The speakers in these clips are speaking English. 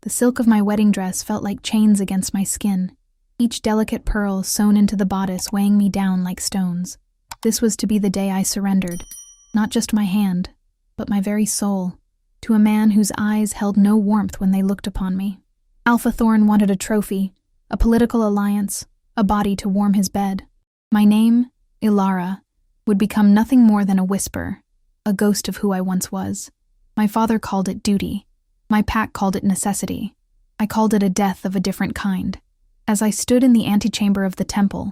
The silk of my wedding dress felt like chains against my skin, each delicate pearl sewn into the bodice weighing me down like stones. This was to be the day I surrendered, not just my hand, but my very soul, to a man whose eyes held no warmth when they looked upon me. Alpha Thorn wanted a trophy, a political alliance, a body to warm his bed. My name, Ilara, would become nothing more than a whisper, a ghost of who I once was. My father called it duty. My pack called it necessity. I called it a death of a different kind. As I stood in the antechamber of the temple,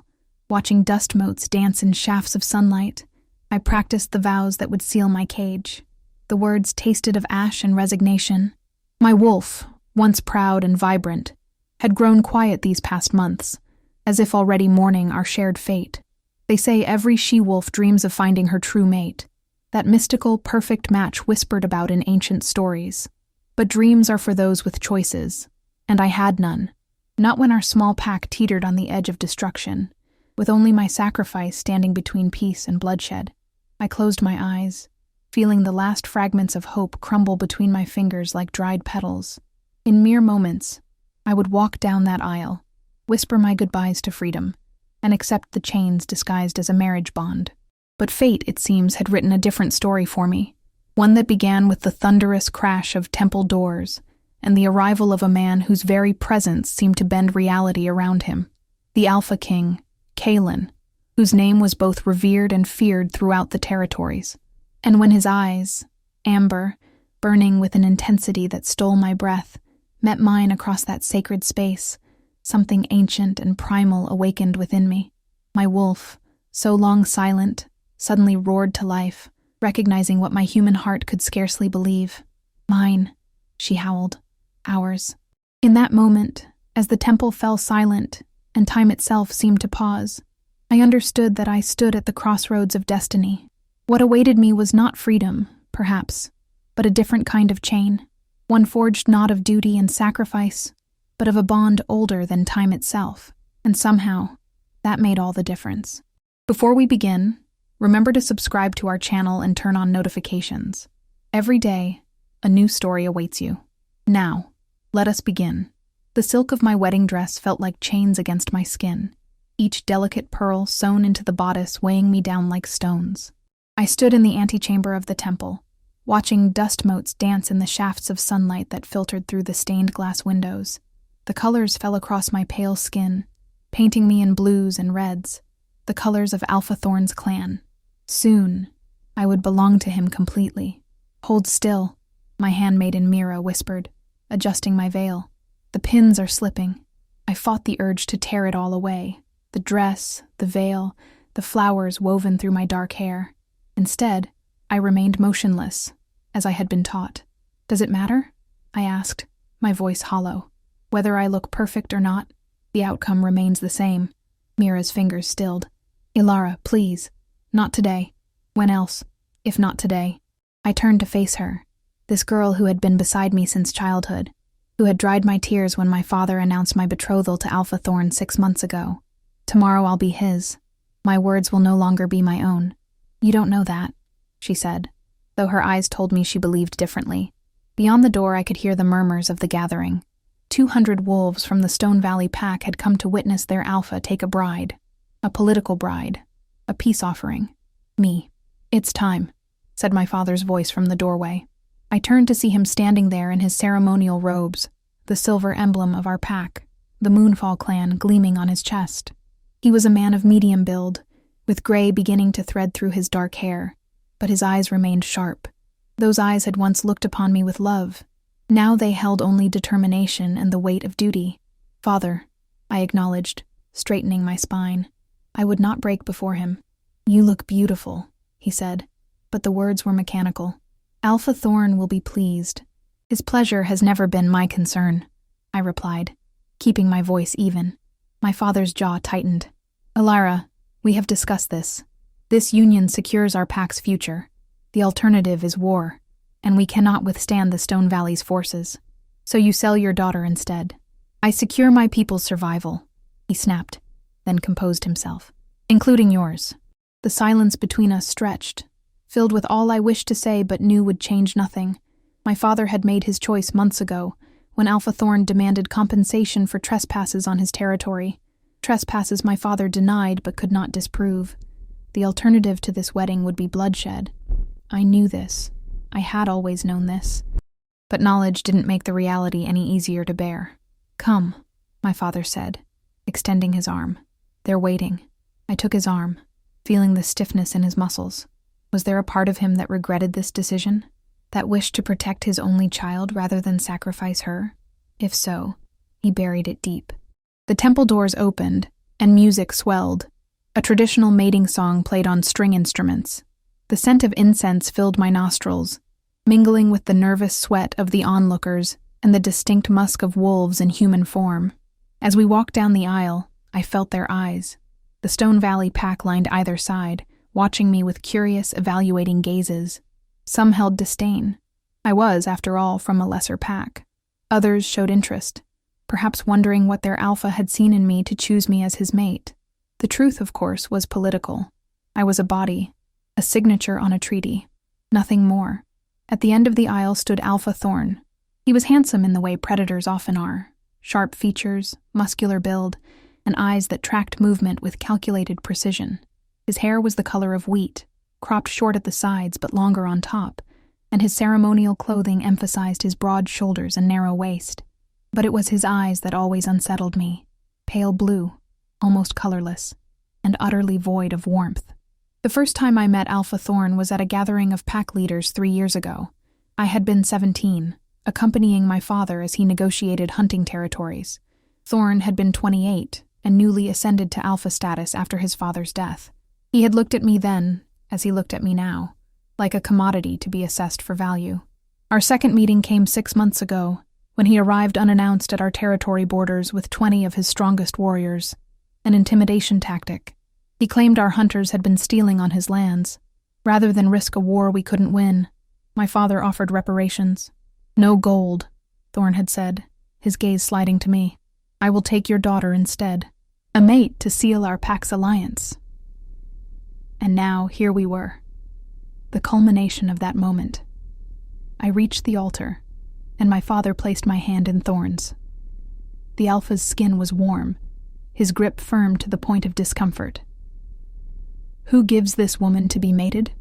watching dust motes dance in shafts of sunlight, I practiced the vows that would seal my cage. The words tasted of ash and resignation. My wolf, once proud and vibrant, had grown quiet these past months, as if already mourning our shared fate. They say every she-wolf dreams of finding her true mate, that mystical, perfect match whispered about in ancient stories. But dreams are for those with choices, and I had none. Not when our small pack teetered on the edge of destruction, with only my sacrifice standing between peace and bloodshed. I closed my eyes, feeling the last fragments of hope crumble between my fingers like dried petals. In mere moments, I would walk down that aisle, whisper my goodbyes to freedom, and accept the chains disguised as a marriage bond. But fate, it seems, had written a different story for me. One that began with the thunderous crash of temple doors and the arrival of a man whose very presence seemed to bend reality around him. The Alpha King, Kalen, whose name was both revered and feared throughout the territories. And when his eyes, amber, burning with an intensity that stole my breath, met mine across that sacred space, something ancient and primal awakened within me. My wolf, so long silent, suddenly roared to life, recognizing what my human heart could scarcely believe. Mine, she howled. Ours. In that moment, as the temple fell silent and time itself seemed to pause, I understood that I stood at the crossroads of destiny. What awaited me was not freedom, perhaps, but a different kind of chain, one forged not of duty and sacrifice, but of a bond older than time itself, and somehow, that made all the difference. Before we begin, remember to subscribe to our channel and turn on notifications. Every day, a new story awaits you. Now, let us begin. The silk of my wedding dress felt like chains against my skin, each delicate pearl sewn into the bodice weighing me down like stones. I stood in the antechamber of the temple, watching dust motes dance in the shafts of sunlight that filtered through the stained glass windows. The colors fell across my pale skin, painting me in blues and reds, the colors of Alpha Thorn's clan. Soon, I would belong to him completely. Hold still, my handmaiden Mira whispered, adjusting my veil. The pins are slipping. I fought the urge to tear it all away, the dress, the veil, the flowers woven through my dark hair. Instead, I remained motionless, as I had been taught. Does it matter? I asked, my voice hollow. Whether I look perfect or not, the outcome remains the same. Mira's fingers stilled. Ilara, please. Not today. When else, if not today? I turned to face her, this girl who had been beside me since childhood, who had dried my tears when my father announced my betrothal to Alpha Thorn 6 months ago. Tomorrow I'll be his. My words will no longer be my own. You don't know that, she said, though her eyes told me she believed differently. Beyond the door I could hear the murmurs of the gathering. 200 wolves from the Stone Valley pack had come to witness their alpha take a bride. A political bride. A peace offering. Me. It's time, said my father's voice from the doorway. I turned to see him standing there in his ceremonial robes, the silver emblem of our pack, the Moonfall clan gleaming on his chest. He was a man of medium build, with gray beginning to thread through his dark hair, but his eyes remained sharp. Those eyes had once looked upon me with love. Now they held only determination and the weight of duty. Father, I acknowledged, straightening my spine. I would not break before him. You look beautiful, he said, but the words were mechanical. Alpha Thorn will be pleased. His pleasure has never been my concern, I replied, keeping my voice even. My father's jaw tightened. Ilara, we have discussed this. This union secures our pack's future. The alternative is war, and we cannot withstand the Stone Valley's forces. So you sell your daughter instead. I secure my people's survival, he snapped, then composed himself. Including yours. The silence between us stretched, filled with all I wished to say but knew would change nothing. My father had made his choice months ago, when Alpha Thorn demanded compensation for trespasses on his territory, trespasses my father denied but could not disprove. The alternative to this wedding would be bloodshed. I knew this. I had always known this. But knowledge didn't make the reality any easier to bear. "Come," my father said, extending his arm. "They're waiting." I took his arm, feeling the stiffness in his muscles. Was there a part of him that regretted this decision? That wished to protect his only child rather than sacrifice her? If so, he buried it deep. The temple doors opened, and music swelled. A traditional mating song played on string instruments. The scent of incense filled my nostrils, mingling with the nervous sweat of the onlookers and the distinct musk of wolves in human form. As we walked down the aisle, I felt their eyes. The Stone Valley pack lined either side, watching me with curious, evaluating gazes. Some held disdain. I was, after all, from a lesser pack. Others showed interest, perhaps wondering what their alpha had seen in me to choose me as his mate. The truth, of course, was political. I was a body, a signature on a treaty, nothing more. At the end of the aisle stood Alpha Thorn. He was handsome in the way predators often are, sharp features, muscular build, and eyes that tracked movement with calculated precision. His hair was the color of wheat, cropped short at the sides but longer on top, and his ceremonial clothing emphasized his broad shoulders and narrow waist. But it was his eyes that always unsettled me, pale blue, almost colorless, and utterly void of warmth. The first time I met Alpha Thorn was at a gathering of pack leaders 3 years ago. I had been 17, accompanying my father as he negotiated hunting territories. Thorn had been 28 and newly ascended to alpha status after his father's death. He had looked at me then, as he looked at me now, like a commodity to be assessed for value. Our second meeting came 6 months ago, when he arrived unannounced at our territory borders with 20 of his strongest warriors, an intimidation tactic. He claimed our hunters had been stealing on his lands. Rather than risk a war we couldn't win, my father offered reparations. "No gold," Thorn had said, his gaze sliding to me. "I will take your daughter instead, a mate to seal our pack's alliance." And now, here we were. The culmination of that moment. I reached the altar, and my father placed my hand in Thorn's. The alpha's skin was warm, his grip firm to the point of discomfort. "Who gives this woman to be mated?"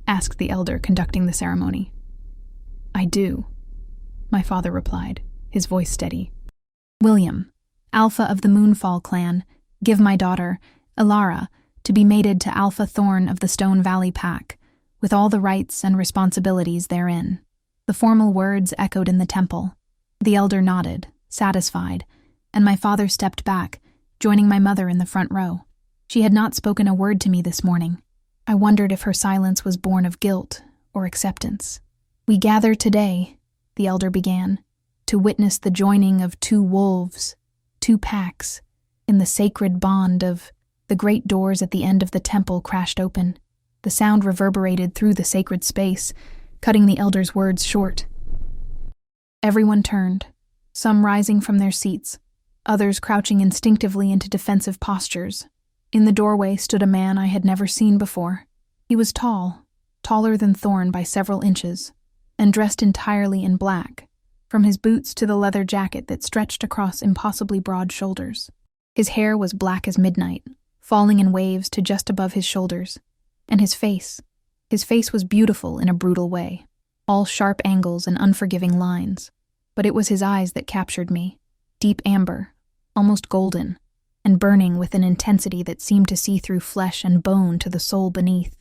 asked the elder conducting the ceremony. "I do," my father replied, his voice steady. "William, Alpha of the Moonfall clan, give my daughter, Ilara, to be mated to Alpha Thorn of the Stone Valley pack, with all the rights and responsibilities therein." The formal words echoed in the temple. The elder nodded, satisfied, and my father stepped back, joining my mother in the front row. She had not spoken a word to me this morning. I wondered if her silence was born of guilt or acceptance. "We gather today," the elder began, "to witness the joining of 2 wolves, 2 packs, in the sacred bond of—" The great doors at the end of the temple crashed open. The sound reverberated through the sacred space, cutting the elder's words short. Everyone turned, some rising from their seats, others crouching instinctively into defensive postures. In the doorway stood a man I had never seen before. He was tall, taller than Thorn by several inches, and dressed entirely in black, from his boots to the leather jacket that stretched across impossibly broad shoulders. His hair was black as midnight, falling in waves to just above his shoulders, and his face was beautiful in a brutal way, all sharp angles and unforgiving lines. But it was his eyes that captured me, deep amber, almost golden, and burning with an intensity that seemed to see through flesh and bone to the soul beneath.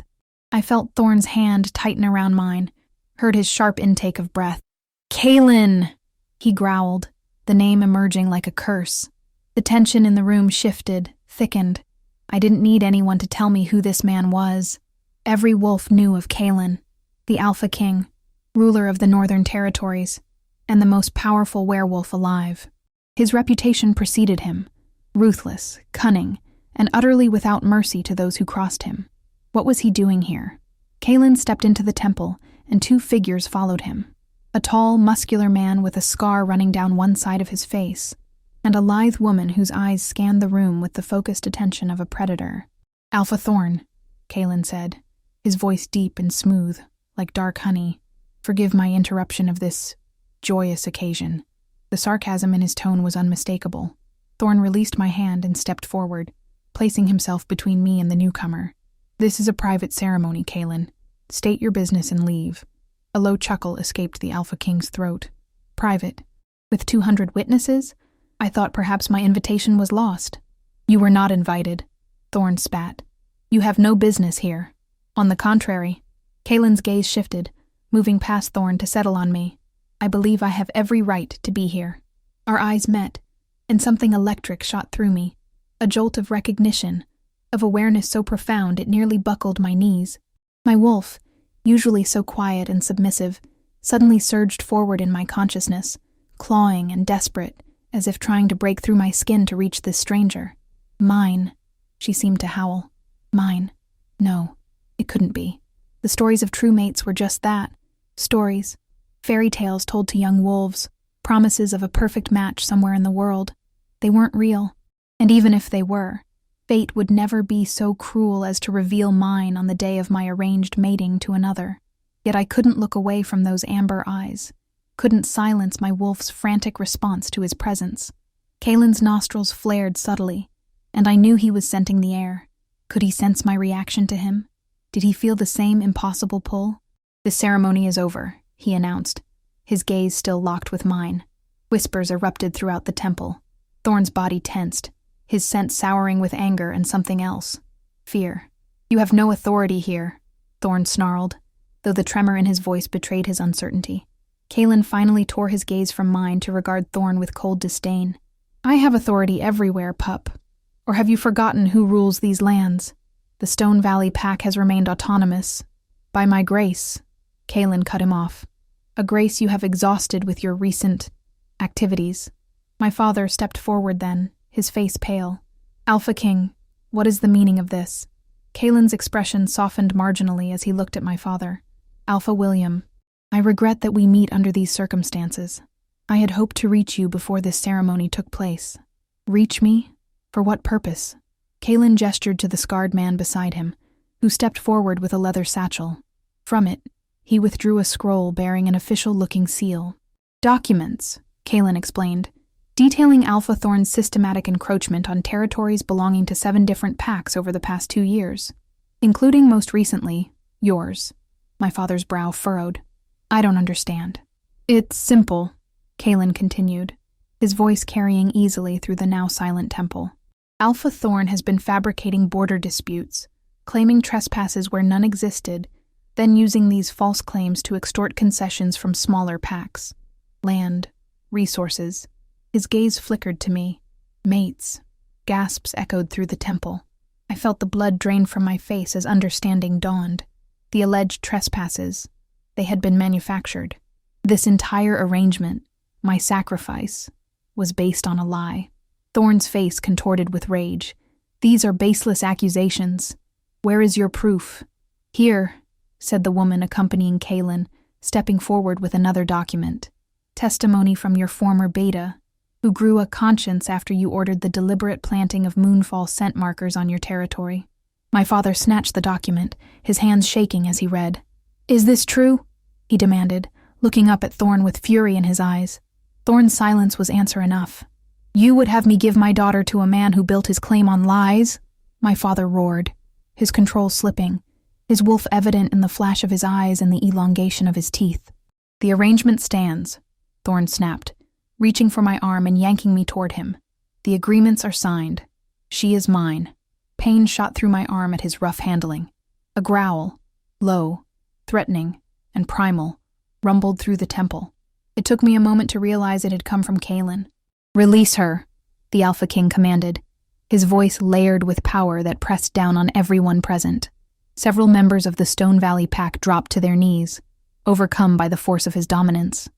I felt Thorn's hand tighten around mine, heard his sharp intake of breath. "Kaelin!" he growled, the name emerging like a curse. The tension in the room shifted, thickened. I didn't need anyone to tell me who this man was. Every wolf knew of Kaelin, the Alpha King, ruler of the Northern Territories, and the most powerful werewolf alive. His reputation preceded him, ruthless, cunning, and utterly without mercy to those who crossed him. What was he doing here? Kaelin stepped into the temple, and 2 figures followed him. A tall, muscular man with a scar running down one side of his face, and a lithe woman whose eyes scanned the room with the focused attention of a predator. "Alpha Thorn," Kaelin said, his voice deep and smooth, like dark honey. "Forgive my interruption of this joyous occasion. The sarcasm in his tone was unmistakable. Thorn released my hand and stepped forward, placing himself between me and the newcomer. "This is a private ceremony, Kaelin. State your business and leave." A low chuckle escaped the Alpha King's throat. "Private? With 200 witnesses? I thought perhaps my invitation was lost." "You were not invited," Thorn spat. "You have no business here." "On the contrary." Kaelin's gaze shifted, moving past Thorn to settle on me. "I believe I have every right to be here." Our eyes met, and something electric shot through me. A jolt of recognition, of awareness so profound it nearly buckled my knees. My wolf, usually so quiet and submissive, suddenly surged forward in my consciousness, clawing and desperate, as if trying to break through my skin to reach this stranger. "Mine," she seemed to howl. "Mine. No, it couldn't be." The stories of true mates were just that. Stories. Fairy tales told to young wolves, promises of a perfect match somewhere in the world. They weren't real. And even if they were, fate would never be so cruel as to reveal mine on the day of my arranged mating to another. Yet I couldn't look away from those amber eyes, couldn't silence my wolf's frantic response to his presence. Kaelin's nostrils flared subtly, and I knew he was scenting the air. Could he sense my reaction to him? Did he feel the same impossible pull? "The ceremony is over," he announced, his gaze still locked with mine. Whispers erupted throughout the temple. Thorn's body tensed, his scent souring with anger and something else. Fear. "You have no authority here," Thorn snarled, though the tremor in his voice betrayed his uncertainty. Kaelin finally tore his gaze from mine to regard Thorn with cold disdain. "I have authority everywhere, pup. Or have you forgotten who rules these lands? The Stone Valley Pack has remained autonomous. By my grace." Kaelin cut him off. "A grace you have exhausted with your recent activities." My father stepped forward then, his face pale. "Alpha King, what is the meaning of this?" Kaelin's expression softened marginally as he looked at my father. "Alpha William, I regret that we meet under these circumstances. I had hoped to reach you before this ceremony took place." "Reach me? For what purpose?" Kaelin gestured to the scarred man beside him, who stepped forward with a leather satchel. From it, he withdrew a scroll bearing an official-looking seal. "Documents," Kaelin explained, detailing Alpha Thorn's systematic encroachment on territories belonging to 7 different packs over the past 2 years, including most recently, yours. My father's brow furrowed. "I don't understand." "It's simple," Kaelin continued, his voice carrying easily through the now silent temple. "Alpha Thorn has been fabricating border disputes, claiming trespasses where none existed, then using these false claims to extort concessions from smaller packs. Land, resources." His gaze flickered to me. "Mates." Gasps echoed through the temple. I felt the blood drain from my face as understanding dawned. The alleged trespasses. They had been manufactured. This entire arrangement, my sacrifice, was based on a lie. Thorn's face contorted with rage. "These are baseless accusations. Where is your proof?" "Here," said the woman accompanying Kaelin, stepping forward with another document. "Testimony from your former beta, who grew a conscience after you ordered the deliberate planting of moonfall scent markers on your territory." My father snatched the document, his hands shaking as he read. "Is this true?" he demanded, looking up at Thorn with fury in his eyes. Thorn's silence was answer enough. "You would have me give my daughter to a man who built his claim on lies?" My father roared, his control slipping, his wolf evident in the flash of his eyes and the elongation of his teeth. "The arrangement stands," Thorn snapped, reaching for my arm and yanking me toward him. "The agreements are signed. She is mine." Pain shot through my arm at his rough handling. A growl, low, threatening, and primal, rumbled through the temple. It took me a moment to realize it had come from Kaelin. "Release her," the Alpha King commanded, his voice layered with power that pressed down on everyone present. Several members of the Stone Valley Pack dropped to their knees, overcome by the force of his dominance.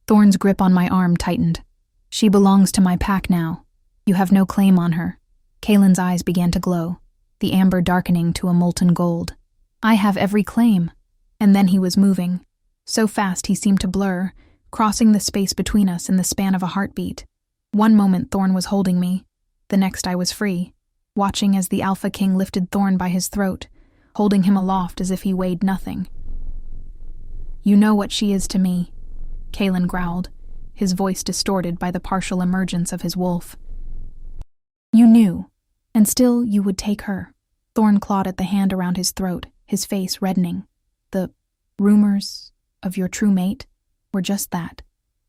Thorn's grip on my arm tightened. "She belongs to my pack now. You have no claim on her." Kaelin's eyes began to glow, the amber darkening to a molten gold. "I have every claim." And then he was moving. So fast he seemed to blur, crossing the space between us in the span of a heartbeat. One moment Thorn was holding me. The next I was free, watching as the Alpha King lifted Thorn by his throat, holding him aloft as if he weighed nothing. "You know what she is to me," Kaelin growled, his voice distorted by the partial emergence of his wolf. You knew, and still you would take her. Thorn clawed at the hand around his throat, his face reddening. The rumors of your true mate were just that.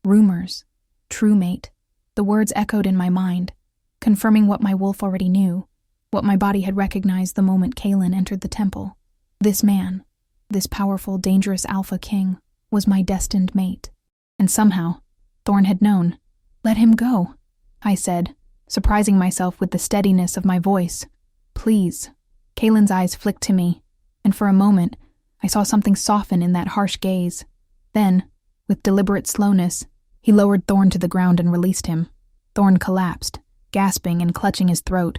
Rumors. True mate. The words echoed in my mind, confirming what my wolf already knew, what my body had recognized the moment Kaelin entered the temple. This man, this powerful, dangerous Alpha King, was my destined mate. And somehow, Thorn had known. Let him go, I said, surprising myself with the steadiness of my voice. Please. Kaelin's eyes flicked to me, and for a moment, I saw something soften in that harsh gaze. Then, with deliberate slowness, he lowered Thorn to the ground and released him. Thorn collapsed, gasping and clutching his throat.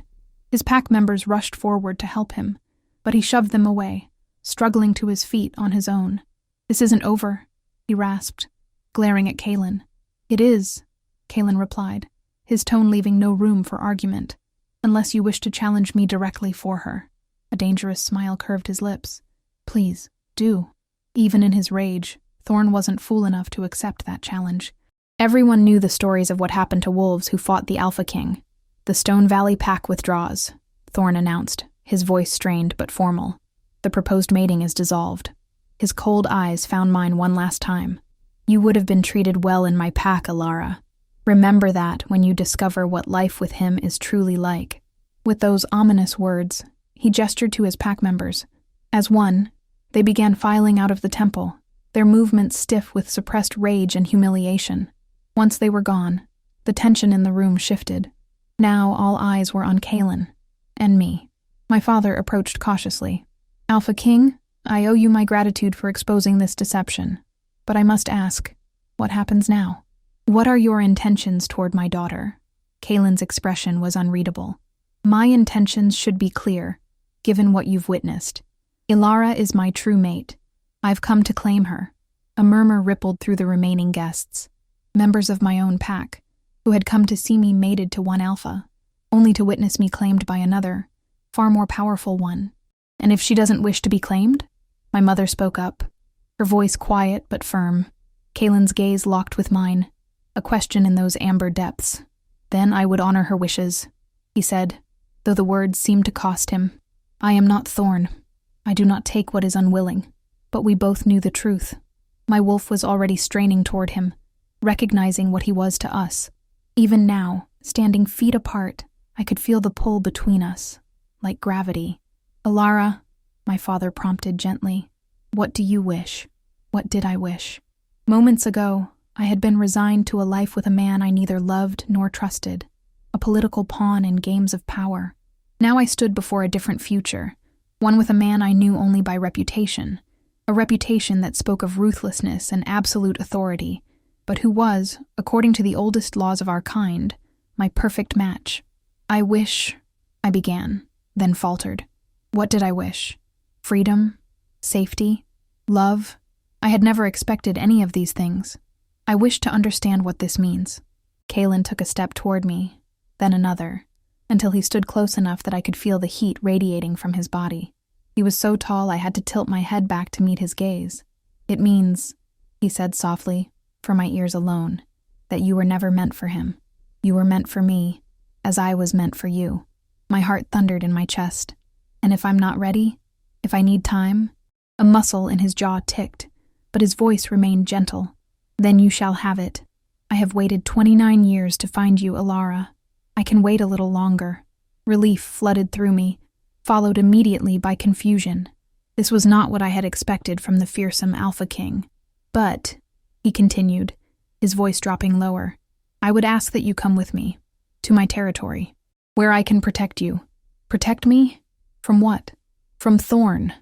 His pack members rushed forward to help him, but he shoved them away, struggling to his feet on his own. This isn't over, he rasped, glaring at Kaelin. It is, Kaelin replied, his tone leaving no room for argument, unless you wish to challenge me directly for her. A dangerous smile curved his lips. Please, do. Even in his rage, Thorn wasn't fool enough to accept that challenge. Everyone knew the stories of what happened to wolves who fought the Alpha King. The Stone Valley pack withdraws, Thorn announced, his voice strained but formal. The proposed mating is dissolved. His cold eyes found mine one last time. You would have been treated well in my pack, Alara. Remember that when you discover what life with him is truly like. With those ominous words, he gestured to his pack members. As one, they began filing out of the temple, their movements stiff with suppressed rage and humiliation. Once they were gone, the tension in the room shifted. Now all eyes were on Kaelin, and me. My father approached cautiously. Alpha King, I owe you my gratitude for exposing this deception. But I must ask, what happens now? What are your intentions toward my daughter? Kaelin's expression was unreadable. My intentions should be clear, given what you've witnessed. Ilara is my true mate. I've come to claim her. A murmur rippled through the remaining guests, members of my own pack, who had come to see me mated to one alpha, only to witness me claimed by another, far more powerful one. And if she doesn't wish to be claimed? My mother spoke up, her voice quiet but firm. Kaelin's gaze locked with mine, a question in those amber depths. Then I would honor her wishes, he said, though the words seemed to cost him. I am not Thorn. I do not take what is unwilling. But we both knew the truth. My wolf was already straining toward him, recognizing what he was to us. Even now, standing feet apart, I could feel the pull between us, like gravity. Alara, my father prompted gently, what do you wish? What did I wish? Moments ago, I had been resigned to a life with a man I neither loved nor trusted, a political pawn in games of power. Now I stood before a different future, one with a man I knew only by reputation, a reputation that spoke of ruthlessness and absolute authority, but who was, according to the oldest laws of our kind, my perfect match. I wish, I began, then faltered. What did I wish? Freedom? Safety? Love? I had never expected any of these things. I wished to understand what this means. Kaelin took a step toward me, then another, until he stood close enough that I could feel the heat radiating from his body. He was so tall I had to tilt my head back to meet his gaze. It means, he said softly, for my ears alone, that you were never meant for him. You were meant for me, as I was meant for you. My heart thundered in my chest. And if I'm not ready, if I need time, a muscle in his jaw ticked, but his voice remained gentle. Then you shall have it. I have waited 29 years to find you, Alara. I can wait a little longer. Relief flooded through me, followed immediately by confusion. This was not what I had expected from the fearsome Alpha King. But, he continued, his voice dropping lower, I would ask that you come with me, to my territory, where I can protect you. Protect me? From what? From Thorn.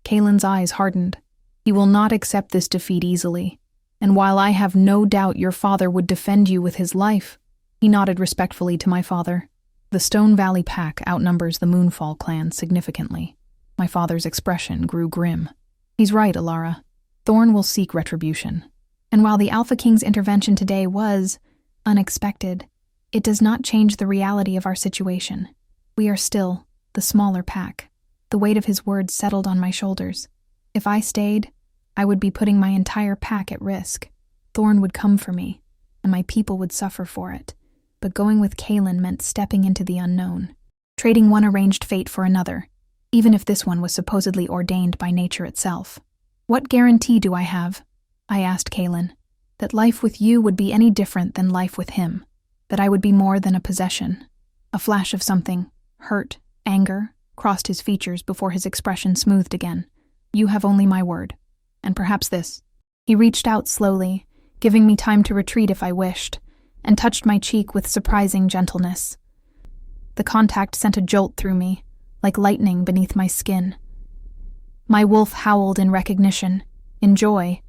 Kaelin's eyes hardened. He will not accept this defeat easily, and while I have no doubt your father would defend you with his life, he nodded respectfully to my father. The Stone Valley pack outnumbers the Moonfall clan significantly. My father's expression grew grim. He's right, Alara. Thorn will seek retribution. And while the Alpha King's intervention today was unexpected, it does not change the reality of our situation. We are still the smaller pack. The weight of his words settled on my shoulders. If I stayed, I would be putting my entire pack at risk. Thorn would come for me. and my people would suffer for it. But going with Kaylin meant stepping into the unknown, trading one arranged fate for another, even if this one was supposedly ordained by nature itself. What guarantee do I have, I asked Kaylin, that life with you would be any different than life with him, that I would be more than a possession? A flash of something, hurt, anger, crossed his features before his expression smoothed again. You have only my word. And perhaps this. He reached out slowly, giving me time to retreat if I wished, and touched my cheek with surprising gentleness. The contact sent a jolt through me, like lightning beneath my skin. My wolf howled in recognition, in joy,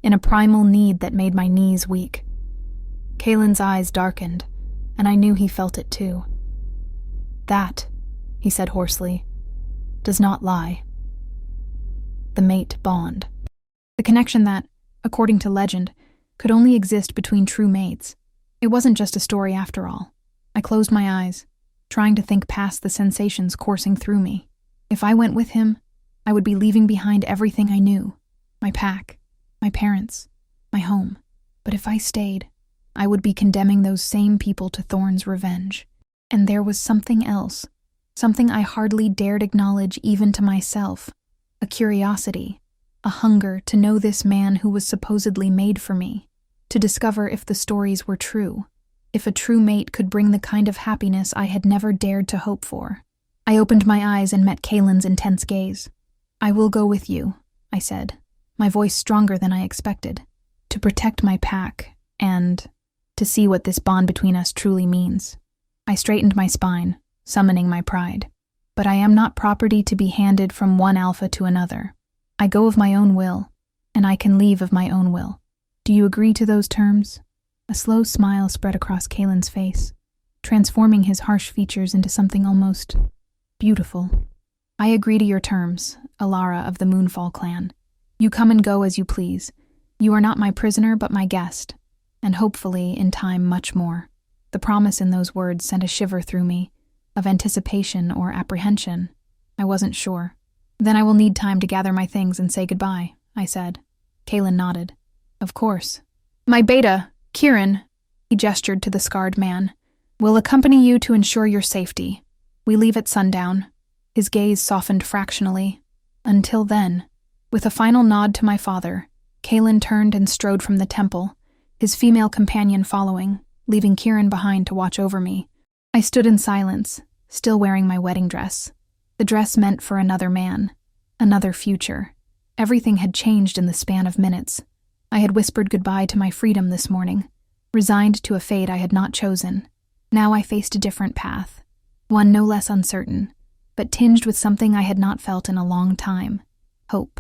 in a primal need that made my knees weak. Kaylin's eyes darkened, and I knew he felt it too. That, he said hoarsely, does not lie. The mate bond. The connection that, according to legend, could only exist between true mates. It wasn't just a story after all. I closed my eyes, trying to think past the sensations coursing through me. If I went with him, I would be leaving behind everything I knew, my pack, my parents, my home. But if I stayed, I would be condemning those same people to Thorn's revenge. And there was something else, something I hardly dared acknowledge even to myself, a curiosity, a hunger to know this man who was supposedly made for me, to discover if the stories were true, if a true mate could bring the kind of happiness I had never dared to hope for. I opened my eyes and met Kaylin's intense gaze. I will go with you, I said, my voice stronger than I expected, to protect my pack and to see what this bond between us truly means. I straightened my spine, summoning my pride. But I am not property to be handed from one alpha to another. I go of my own will, and I can leave of my own will. Do you agree to those terms? A slow smile spread across Kaylin's face, transforming his harsh features into something almost beautiful. I agree to your terms, Alara of the Moonfall clan. You come and go as you please. You are not my prisoner but my guest, and hopefully, in time, much more. The promise in those words sent a shiver through me, of anticipation or apprehension. I wasn't sure. Then I will need time to gather my things and say goodbye, I said. Kaylin nodded. Of course. My beta, Kieran, he gestured to the scarred man, will accompany you to ensure your safety. We leave at sundown. His gaze softened fractionally. Until then, with a final nod to my father, Kaylin turned and strode from the temple, his female companion following, leaving Kieran behind to watch over me. I stood in silence, still wearing my wedding dress. The dress meant for another man, another future. Everything had changed in the span of minutes. I had whispered goodbye to my freedom this morning, resigned to a fate I had not chosen. Now I faced a different path, one no less uncertain, but tinged with something I had not felt in a long time. Hope.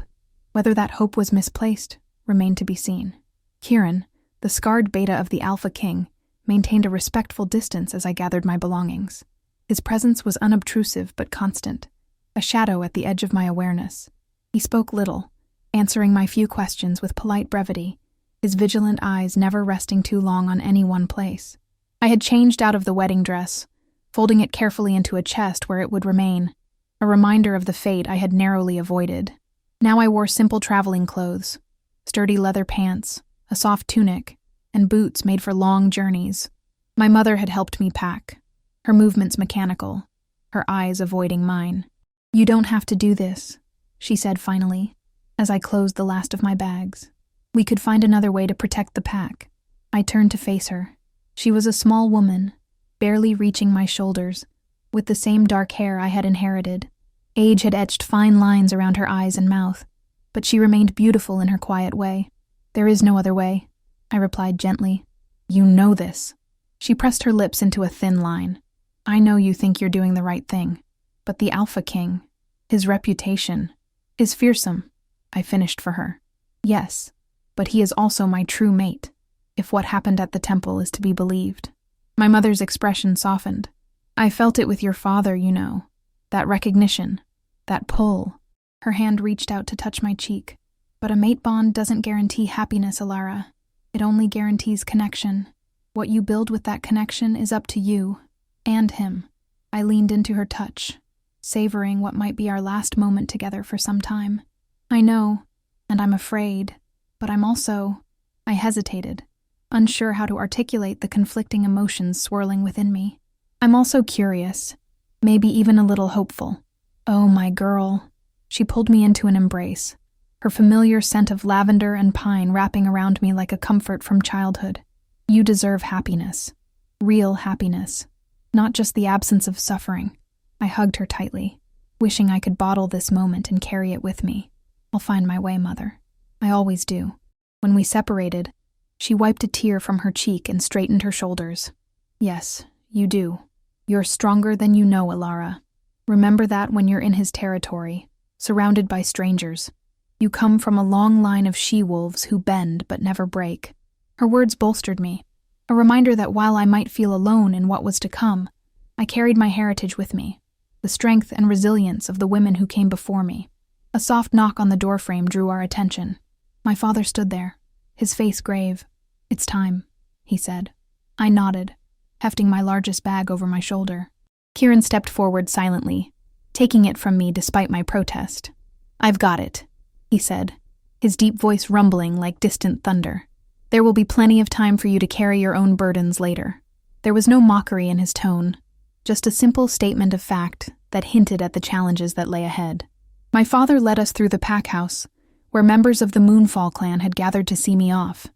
Whether that hope was misplaced remained to be seen. Kieran, the scarred beta of the Alpha King, maintained a respectful distance as I gathered my belongings. His presence was unobtrusive but constant, a shadow at the edge of my awareness. He spoke little, answering my few questions with polite brevity, his vigilant eyes never resting too long on any one place. I had changed out of the wedding dress, folding it carefully into a chest where it would remain, a reminder of the fate I had narrowly avoided. Now I wore simple traveling clothes, sturdy leather pants, a soft tunic, and boots made for long journeys. My mother had helped me pack, her movements mechanical, her eyes avoiding mine. You don't have to do this, she said finally, as I closed the last of my bags. We could find another way to protect the pack. I turned to face her. She was a small woman, barely reaching my shoulders, with the same dark hair I had inherited. Age had etched fine lines around her eyes and mouth, but she remained beautiful in her quiet way. There is no other way, I replied gently. You know this. She pressed her lips into a thin line. I know you think you're doing the right thing, but the Alpha King, his reputation, is fearsome, I finished for her. Yes, but he is also my true mate, if what happened at the temple is to be believed. My mother's expression softened. I felt it with your father, you know. That recognition, that pull. Her hand reached out to touch my cheek. But a mate bond doesn't guarantee happiness, Alara. It only guarantees connection. What you build with that connection is up to you, and him. I leaned into her touch, savoring what might be our last moment together for some time. I know, and I'm afraid, but I'm also... I hesitated. unsure how to articulate the conflicting emotions swirling within me. I'm also curious, maybe even a little hopeful. Oh, my girl. She pulled me into an embrace, her familiar scent of lavender and pine wrapping around me like a comfort from childhood. You deserve happiness. Real happiness. Not just the absence of suffering. I hugged her tightly, wishing I could bottle this moment and carry it with me. I'll find my way, Mother. I always do. When we separated, she wiped a tear from her cheek and straightened her shoulders. Yes, you do. You're stronger than you know, Ilara. Remember that when you're in his territory, surrounded by strangers. You come from a long line of she-wolves who bend but never break. Her words bolstered me, a reminder that while I might feel alone in what was to come, I carried my heritage with me, the strength and resilience of the women who came before me. A soft knock on the doorframe drew our attention. My father stood there, his face grave. "It's time," he said. I nodded, hefting my largest bag over my shoulder. Kieran stepped forward silently, taking it from me despite my protest. "I've got it," he said, his deep voice rumbling like distant thunder. "There will be plenty of time for you to carry your own burdens later." There was no mockery in his tone, just a simple statement of fact that hinted at the challenges that lay ahead. My father led us through the pack house, where members of the Moonfall clan had gathered to see me off.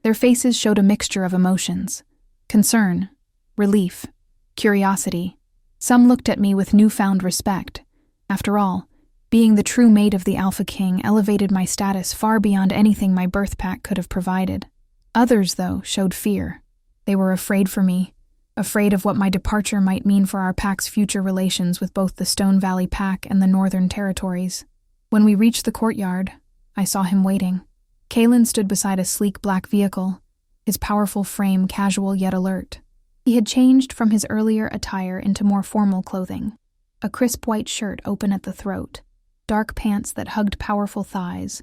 Their faces showed a mixture of emotions: concern, relief, curiosity. Some looked at me with newfound respect. After all, being the true mate of the Alpha King elevated my status far beyond anything my birth pack could have provided. Others, though, showed fear. They were afraid for me, afraid of what my departure might mean for our pack's future relations with both the Stone Valley Pack and the Northern Territories. When we reached the courtyard, I saw him waiting. Kalen stood beside a sleek black vehicle, his powerful frame casual yet alert. He had changed from his earlier attire into more formal clothing, a crisp white shirt open at the throat, dark pants that hugged powerful thighs,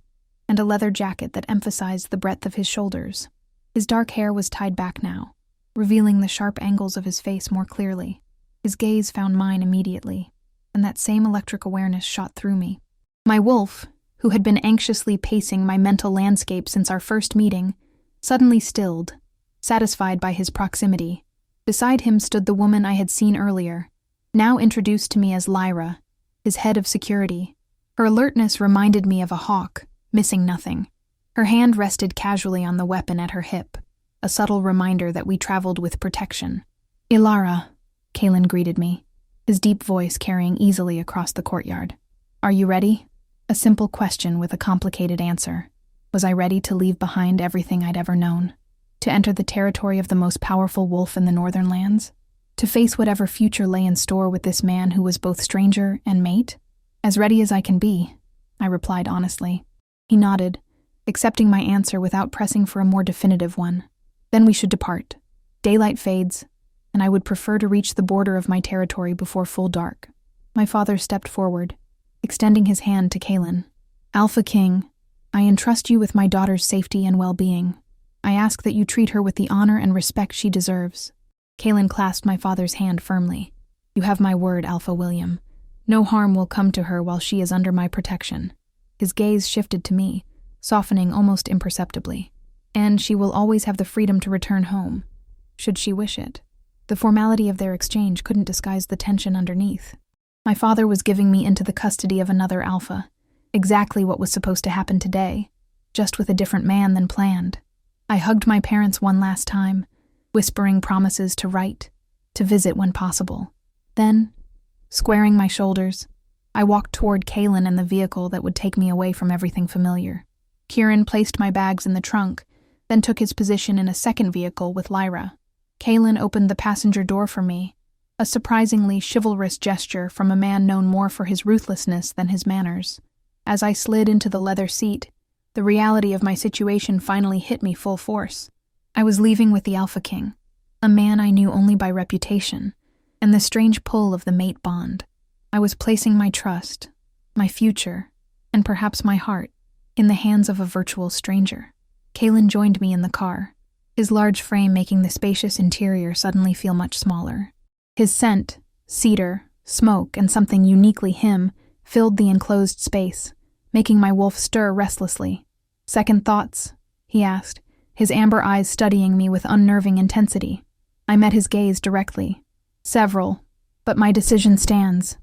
and a leather jacket that emphasized the breadth of his shoulders. His dark hair was tied back now, revealing the sharp angles of his face more clearly. His gaze found mine immediately, and that same electric awareness shot through me. My wolf, who had been anxiously pacing my mental landscape since our first meeting, suddenly stilled, satisfied by his proximity. Beside him stood the woman I had seen earlier, now introduced to me as Lyra, his head of security. Her alertness reminded me of a hawk, missing nothing. Her hand rested casually on the weapon at her hip, a subtle reminder that we traveled with protection. "Ilara," Kalen greeted me, his deep voice carrying easily across the courtyard. "Are you ready?" A simple question with a complicated answer. Was I ready to leave behind everything I'd ever known? To enter the territory of the most powerful wolf in the Northern Lands? To face whatever future lay in store with this man who was both stranger and mate? "As ready as I can be," I replied honestly. He nodded, accepting my answer without pressing for a more definitive one. "Then we should depart. Daylight fades, and I would prefer to reach the border of my territory before full dark." My father stepped forward, extending his hand to Kalen. "Alpha King, I entrust you with my daughter's safety and well-being. I ask that you treat her with the honor and respect she deserves." Kalen clasped my father's hand firmly. "You have my word, Alpha William. No harm will come to her while she is under my protection." His gaze shifted to me, softening almost imperceptibly. "And she will always have the freedom to return home, should she wish it." The formality of their exchange couldn't disguise the tension underneath. My father was giving me into the custody of another alpha, exactly what was supposed to happen today, just with a different man than planned. I hugged my parents one last time, whispering promises to write, to visit when possible. Then, squaring my shoulders, I walked toward Kalen and the vehicle that would take me away from everything familiar. Kieran placed my bags in the trunk, then took his position in a second vehicle with Lyra. Kalen opened the passenger door for me, a surprisingly chivalrous gesture from a man known more for his ruthlessness than his manners. As I slid into the leather seat, the reality of my situation finally hit me full force. I was leaving with the Alpha King, a man I knew only by reputation, and the strange pull of the mate bond. I was placing my trust, my future, and perhaps my heart, in the hands of a virtual stranger. Kalen joined me in the car, his large frame making the spacious interior suddenly feel much smaller. His scent, cedar, smoke, and something uniquely him, filled the enclosed space, making my wolf stir restlessly. "Second thoughts?" he asked, his amber eyes studying me with unnerving intensity. I met his gaze directly. Several, but my decision stands.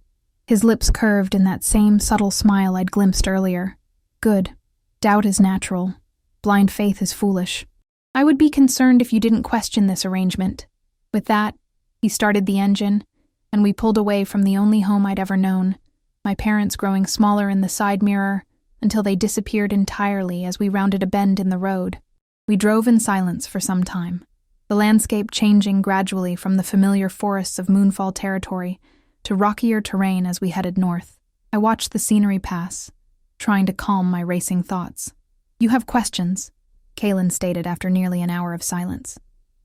His lips curved in that same subtle smile I'd glimpsed earlier. Good. Doubt is natural. Blind faith is foolish. I would be concerned if you didn't question this arrangement. With that, he started the engine, and we pulled away from the only home I'd ever known, my parents growing smaller in the side mirror until they disappeared entirely as we rounded a bend in the road. We drove in silence for some time, the landscape changing gradually from the familiar forests of Moonfall territory to rockier terrain as we headed north. I watched the scenery pass, trying to calm my racing thoughts. "You have questions," Kalen stated after nearly an hour of silence.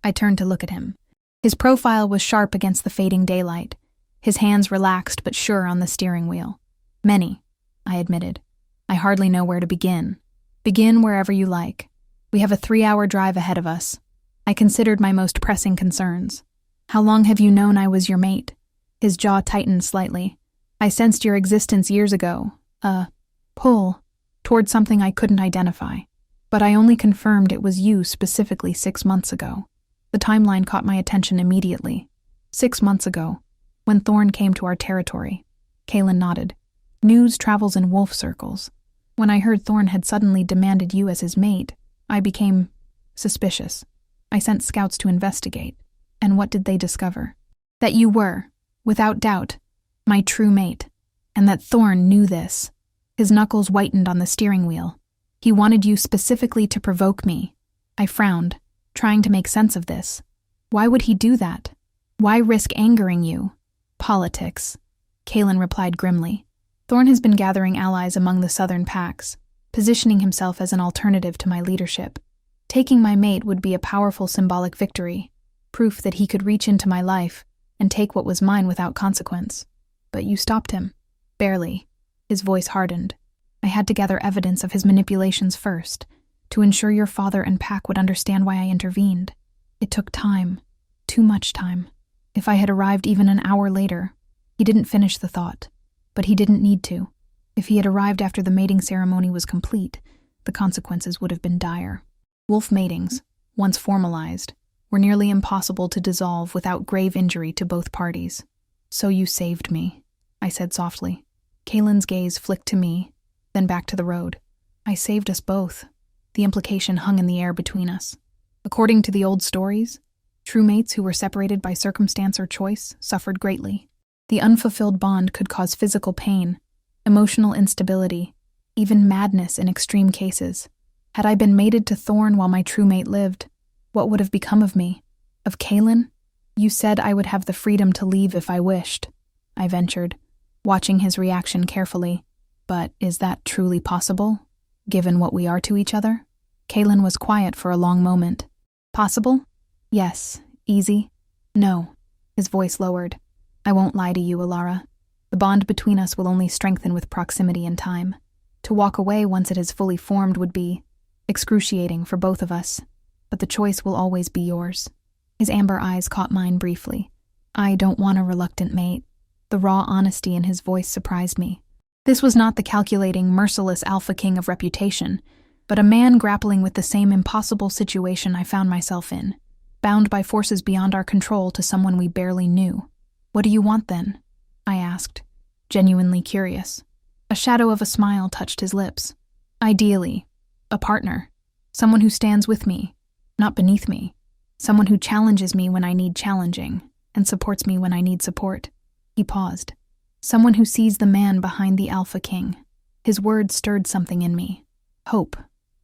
I turned to look at him. His profile was sharp against the fading daylight, his hands relaxed but sure on the steering wheel. "Many," I admitted. "I hardly know where to begin." "Begin wherever you like. We have a 3-hour drive ahead of us." I considered my most pressing concerns. "How long have you known I was your mate?" His jaw tightened slightly. "I sensed your existence years ago. A pull toward something I couldn't identify. But I only confirmed it was you specifically 6 months ago." The timeline caught my attention immediately. 6 months ago, when Thorn came to our territory. Kalen nodded. "News travels in wolf circles. When I heard Thorn had suddenly demanded you as his mate, I became suspicious. I sent scouts to investigate. And what did they discover? That you were, without doubt, my true mate, and that Thorn knew this." His knuckles whitened on the steering wheel. "He wanted you specifically to provoke me." I frowned, trying to make sense of this. "Why would he do that? Why risk angering you?" "Politics," Kalen replied grimly. "Thorn has been gathering allies among the southern packs, positioning himself as an alternative to my leadership. Taking my mate would be a powerful symbolic victory, proof that he could reach into my life and take what was mine without consequence. But you stopped him." "Barely." His voice hardened. "I had to gather evidence of his manipulations first, to ensure your father and Pack would understand why I intervened. It took time. Too much time. If I had arrived even an hour later..." He didn't finish the thought, but he didn't need to. If he had arrived after the mating ceremony was complete, the consequences would have been dire. Wolf matings, once formalized, were nearly impossible to dissolve without grave injury to both parties. "So you saved me," I said softly. Kalen's gaze flicked to me, then back to the road. "I saved us both." The implication hung in the air between us. According to the old stories, true mates who were separated by circumstance or choice suffered greatly. The unfulfilled bond could cause physical pain, emotional instability, even madness in extreme cases. Had I been mated to Thorn while my true mate lived, what would have become of me? Of Kalen? "You said I would have the freedom to leave if I wished," I ventured, watching his reaction carefully. "But is that truly possible, given what we are to each other?" Kalen was quiet for a long moment. "Possible? Yes. Easy? No." His voice lowered. "I won't lie to you, Alara. The bond between us will only strengthen with proximity and time. To walk away once it has fully formed would be excruciating for both of us, but the choice will always be yours." His amber eyes caught mine briefly. "I don't want a reluctant mate." The raw honesty in his voice surprised me. This was not the calculating, merciless alpha king of reputation, but a man grappling with the same impossible situation I found myself in, bound by forces beyond our control to someone we barely knew. "What do you want then?" I asked, genuinely curious. A shadow of a smile touched his lips. "Ideally, a partner. Someone who stands with me, not beneath me. Someone who challenges me when I need challenging, and supports me when I need support." He paused. "Someone who sees the man behind the Alpha King." His words stirred something in me. Hope,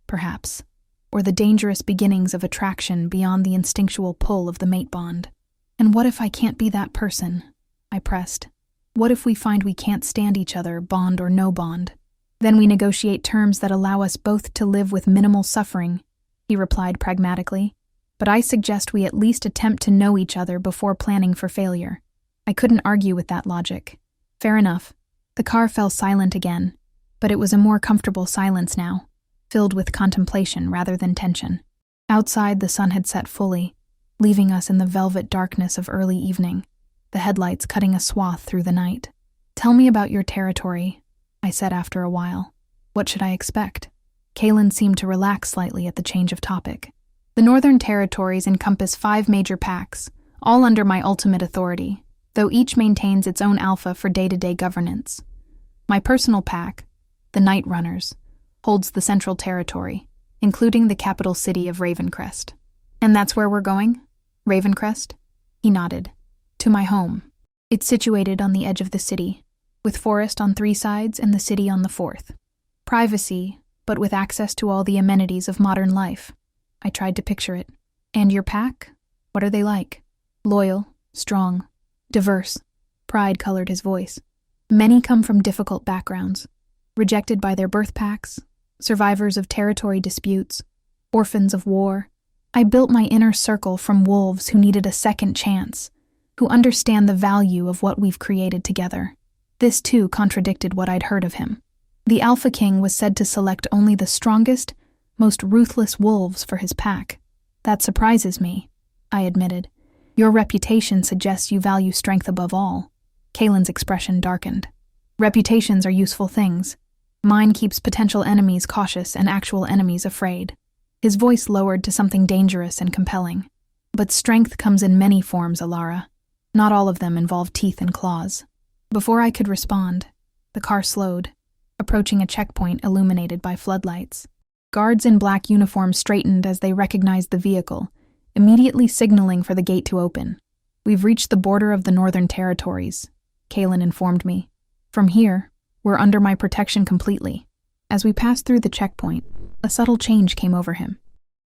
perhaps, or the dangerous beginnings of attraction beyond the instinctual pull of the mate bond. "And what if I can't be that person?" I pressed. "What if we find we can't stand each other, bond or no bond? Then we negotiate terms that allow us both to live with minimal suffering," he replied pragmatically. "But I suggest we at least attempt to know each other before planning for failure." I couldn't argue with that logic. Fair enough. The car fell silent again, but it was a more comfortable silence now, filled with contemplation rather than tension. Outside, the sun had set fully, leaving us in the velvet darkness of early evening, the headlights cutting a swath through the night. "Tell me about your territory," I said after a while. "What should I expect?" Kalen seemed to relax slightly at the change of topic. The Northern Territories encompass 5 major packs, all under my ultimate authority, though each maintains its own alpha for day-to-day governance. My personal pack, the Night Runners, holds the Central Territory, including the capital city of Ravencrest. And that's where we're going? Ravencrest? He nodded. To my home. It's situated on the edge of the city, with forest on 3 sides and the city on the 4th. Privacy, but with access to all the amenities of modern life. I tried to picture it. And your pack? What are they like? Loyal, strong, diverse. Pride colored his voice. Many come from difficult backgrounds, rejected by their birth packs, survivors of territory disputes, orphans of war. I built my inner circle from wolves who needed a second chance, who understand the value of what we've created together. This, too, contradicted what I'd heard of him. The Alpha King was said to select only the strongest, most ruthless wolves for his pack. That surprises me, I admitted. Your reputation suggests you value strength above all. Kalen's expression darkened. Reputations are useful things. Mine keeps potential enemies cautious and actual enemies afraid. His voice lowered to something dangerous and compelling. But strength comes in many forms, Alara. Not all of them involve teeth and claws. Before I could respond, the car slowed, approaching a checkpoint illuminated by floodlights. Guards in black uniforms straightened as they recognized the vehicle, immediately signaling for the gate to open. We've reached the border of the Northern Territories, Kalen informed me. From here, we're under my protection completely. As we passed through the checkpoint, a subtle change came over him.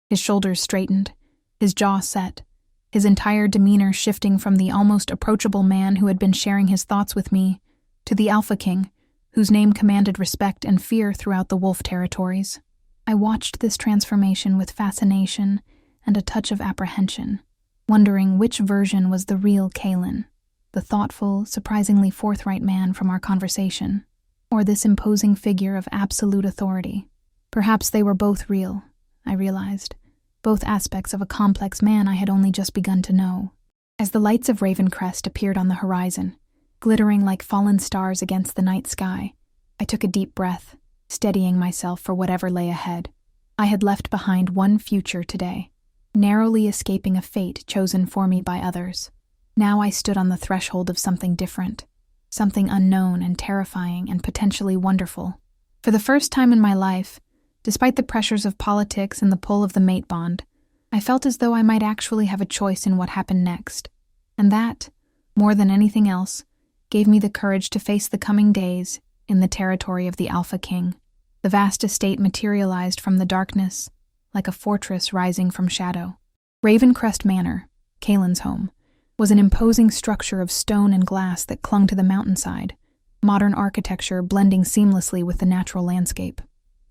His shoulders straightened, his jaw set, his entire demeanor shifting from the almost approachable man who had been sharing his thoughts with me to the Alpha King, whose name commanded respect and fear throughout the Wolf Territories. I watched this transformation with fascination and a touch of apprehension, wondering which version was the real Kalen, the thoughtful, surprisingly forthright man from our conversation, or this imposing figure of absolute authority. Perhaps they were both real, I realized, both aspects of a complex man I had only just begun to know. As the lights of Ravencrest appeared on the horizon, glittering like fallen stars against the night sky, I took a deep breath, steadying myself for whatever lay ahead. I had left behind one future today, narrowly escaping a fate chosen for me by others. Now I stood on the threshold of something different, something unknown and terrifying and potentially wonderful. For the first time in my life, despite the pressures of politics and the pull of the mate bond, I felt as though I might actually have a choice in what happened next. And that, more than anything else, gave me the courage to face the coming days in the territory of the Alpha King. The vast estate materialized from the darkness, like a fortress rising from shadow. Ravencrest Manor, Kalen's home, was an imposing structure of stone and glass that clung to the mountainside, modern architecture blending seamlessly with the natural landscape.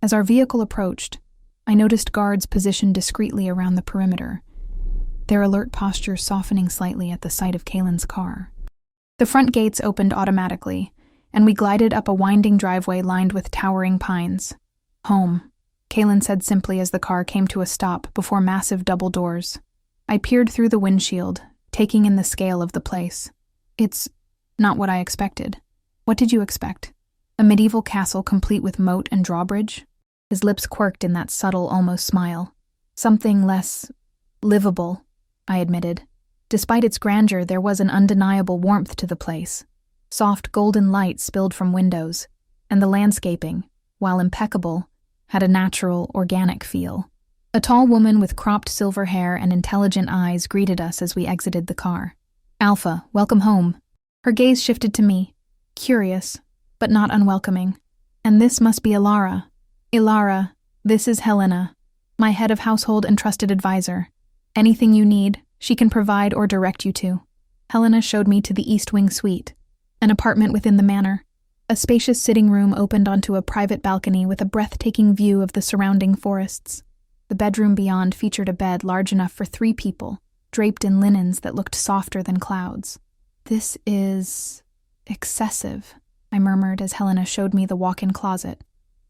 As our vehicle approached, I noticed guards positioned discreetly around the perimeter, their alert posture softening slightly at the sight of Kalen's car. The front gates opened automatically, and we glided up a winding driveway lined with towering pines. Home, Kalen said simply as the car came to a stop before massive double doors. I peered through the windshield, taking in the scale of the place. It's not what I expected. What did you expect? A medieval castle complete with moat and drawbridge? His lips quirked in that subtle, almost smile. Something less livable, I admitted. Despite its grandeur, there was an undeniable warmth to the place. Soft golden light spilled from windows, and the landscaping, while impeccable, had a natural, organic feel. A tall woman with cropped silver hair and intelligent eyes greeted us as we exited the car. Alpha, welcome home. Her gaze shifted to me, curious, but not unwelcoming. And this must be Alara. Ilara, this is Helena, my head of household and trusted advisor. Anything you need, she can provide or direct you to. Helena showed me to the East Wing suite, an apartment within the manor. A spacious sitting room opened onto a private balcony with a breathtaking view of the surrounding forests. The bedroom beyond featured a bed large enough for 3 people, draped in linens that looked softer than clouds. This is excessive, I murmured as Helena showed me the walk-in closet,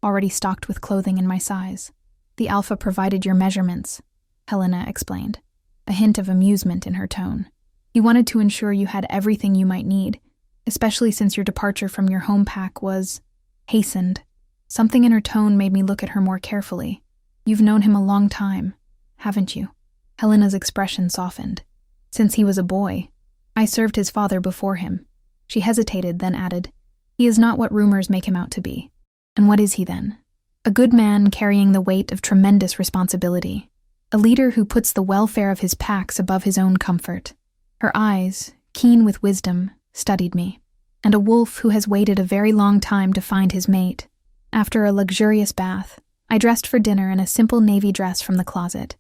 already stocked with clothing in my size. The Alpha provided your measurements, Helena explained, a hint of amusement in her tone. He wanted to ensure you had everything you might need, especially since your departure from your home pack was hastened. Something in her tone made me look at her more carefully. You've known him a long time, haven't you?" Helena's expression softened. "Since he was a boy. I served his father before him." She hesitated, then added, "He is not what rumors make him out to be." "And what is he then?" "A good man carrying the weight of tremendous responsibility. A leader who puts the welfare of his packs above his own comfort." Her eyes, keen with wisdom, studied me. "And a wolf who has waited a very long time to find his mate." After a luxurious bath, I dressed for dinner in a simple navy dress from the closet.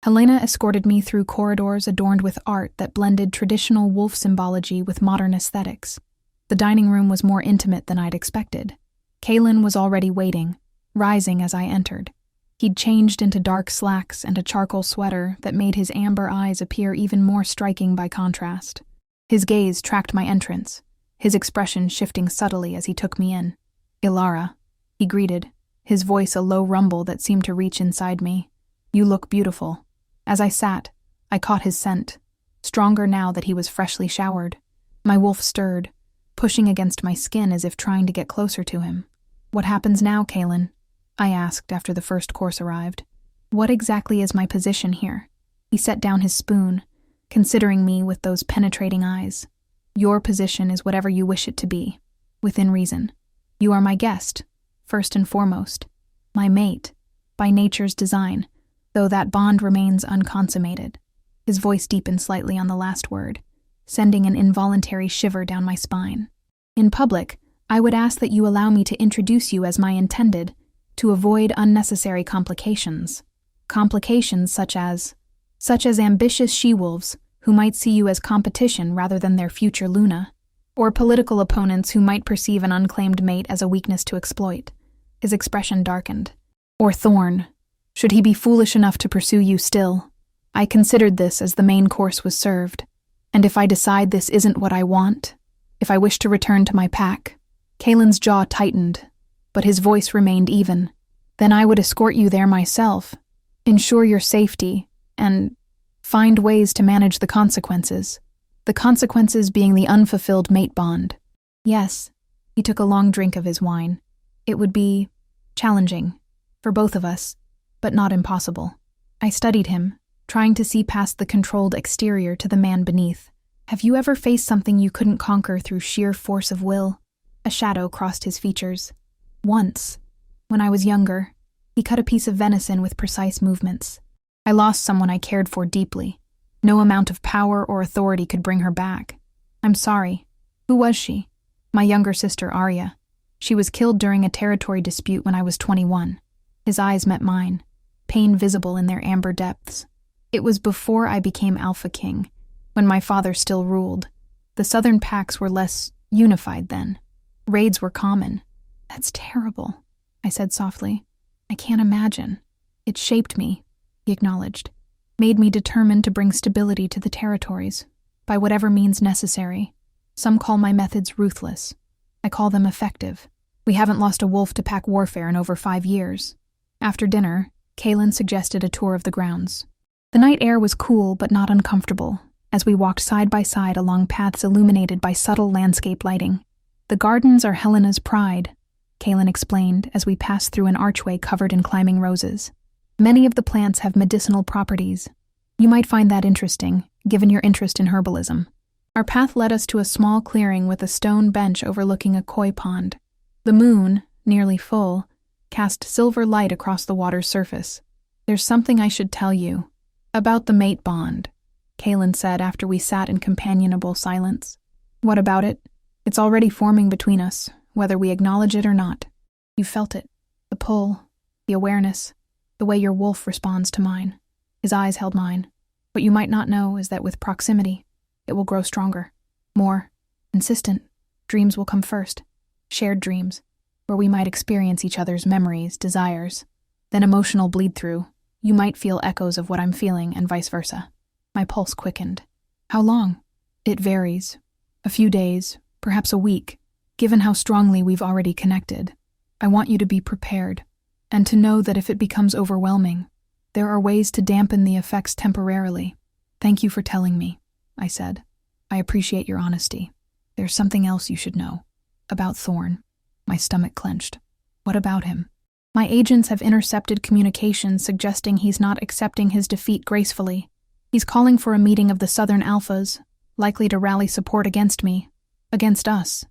Helena escorted me through corridors adorned with art that blended traditional wolf symbology with modern aesthetics. The dining room was more intimate than I'd expected. Kalen was already waiting, rising as I entered. He'd changed into dark slacks and a charcoal sweater that made his amber eyes appear even more striking by contrast. His gaze tracked my entrance, his expression shifting subtly as he took me in. "Ilara," he greeted, his voice a low rumble that seemed to reach inside me. "You look beautiful." As I sat, I caught his scent, stronger now that he was freshly showered. My wolf stirred, pushing against my skin as if trying to get closer to him. "What happens now, Kalen?" I asked after the first course arrived. "What exactly is my position here?" He set down his spoon, considering me with those penetrating eyes. "Your position is whatever you wish it to be, within reason. You are my guest, first and foremost, my mate, by nature's design, though that bond remains unconsummated." His voice deepened slightly on the last word, sending an involuntary shiver down my spine. "In public, I would ask that you allow me to introduce you as my intended, to avoid unnecessary complications. Complications such as ambitious she-wolves who might see you as competition rather than their future Luna, or political opponents who might perceive an unclaimed mate as a weakness to exploit." His expression darkened. "Or Thorn, should he be foolish enough to pursue you still. I considered this as the main course was served, and if I decide this isn't what I want, if I wish to return to my pack." Kalen's jaw tightened, but his voice remained even. "Then I would escort you there myself, ensure your safety, and find ways to manage the consequences. The consequences being the unfulfilled mate bond." "Yes." He took a long drink of his wine. "It would be challenging, for both of us, but not impossible." I studied him, trying to see past the controlled exterior to the man beneath. "Have you ever faced something you couldn't conquer through sheer force of will?" A shadow crossed his features. "Once, when I was younger." He cut a piece of venison with precise movements. "I lost someone I cared for deeply. No amount of power or authority could bring her back. I'm sorry." "Who was she?" "My younger sister, Arya. She was killed during a territory dispute when I was 21. His eyes met mine, pain visible in their amber depths. "It was before I became Alpha King, when my father still ruled. The southern packs were less unified then. Raids were common." "That's terrible," I said softly. "I can't imagine." "It shaped me," he acknowledged. "Made me determined to bring stability to the territories, by whatever means necessary. Some call my methods ruthless. I call them effective. We haven't lost a wolf to pack warfare in over 5 years." After dinner, Kalen suggested a tour of the grounds. The night air was cool but not uncomfortable, as we walked side by side along paths illuminated by subtle landscape lighting. "The gardens are Helena's pride," Kalen explained as we passed through an archway covered in climbing roses. "Many of the plants have medicinal properties. You might find that interesting, given your interest in herbalism." Our path led us to a small clearing with a stone bench overlooking a koi pond. The moon, nearly full, cast silver light across the water's surface. "There's something I should tell you. About the mate bond," Kalen said after we sat in companionable silence. "What about it? It's already forming between us, whether we acknowledge it or not. You felt it. The pull, the awareness, the way your wolf responds to mine." His eyes held mine. "What you might not know is that with proximity, it will grow stronger, more insistent. Dreams will come first. Shared dreams, where we might experience each other's memories, desires. Then emotional bleed-through. You might feel echoes of what I'm feeling and vice versa." My pulse quickened. "How long?" "It varies. A few days, perhaps a week, given how strongly we've already connected. I want you to be prepared, and to know that if it becomes overwhelming, there are ways to dampen the effects temporarily." "Thank you for telling me," I said. "I appreciate your honesty. There's something else you should know. About Thorn." My stomach clenched. "What about him?" My agents have intercepted communications suggesting he's not accepting his defeat gracefully. He's calling for a meeting of the Southern Alphas, likely to rally support against me, against us.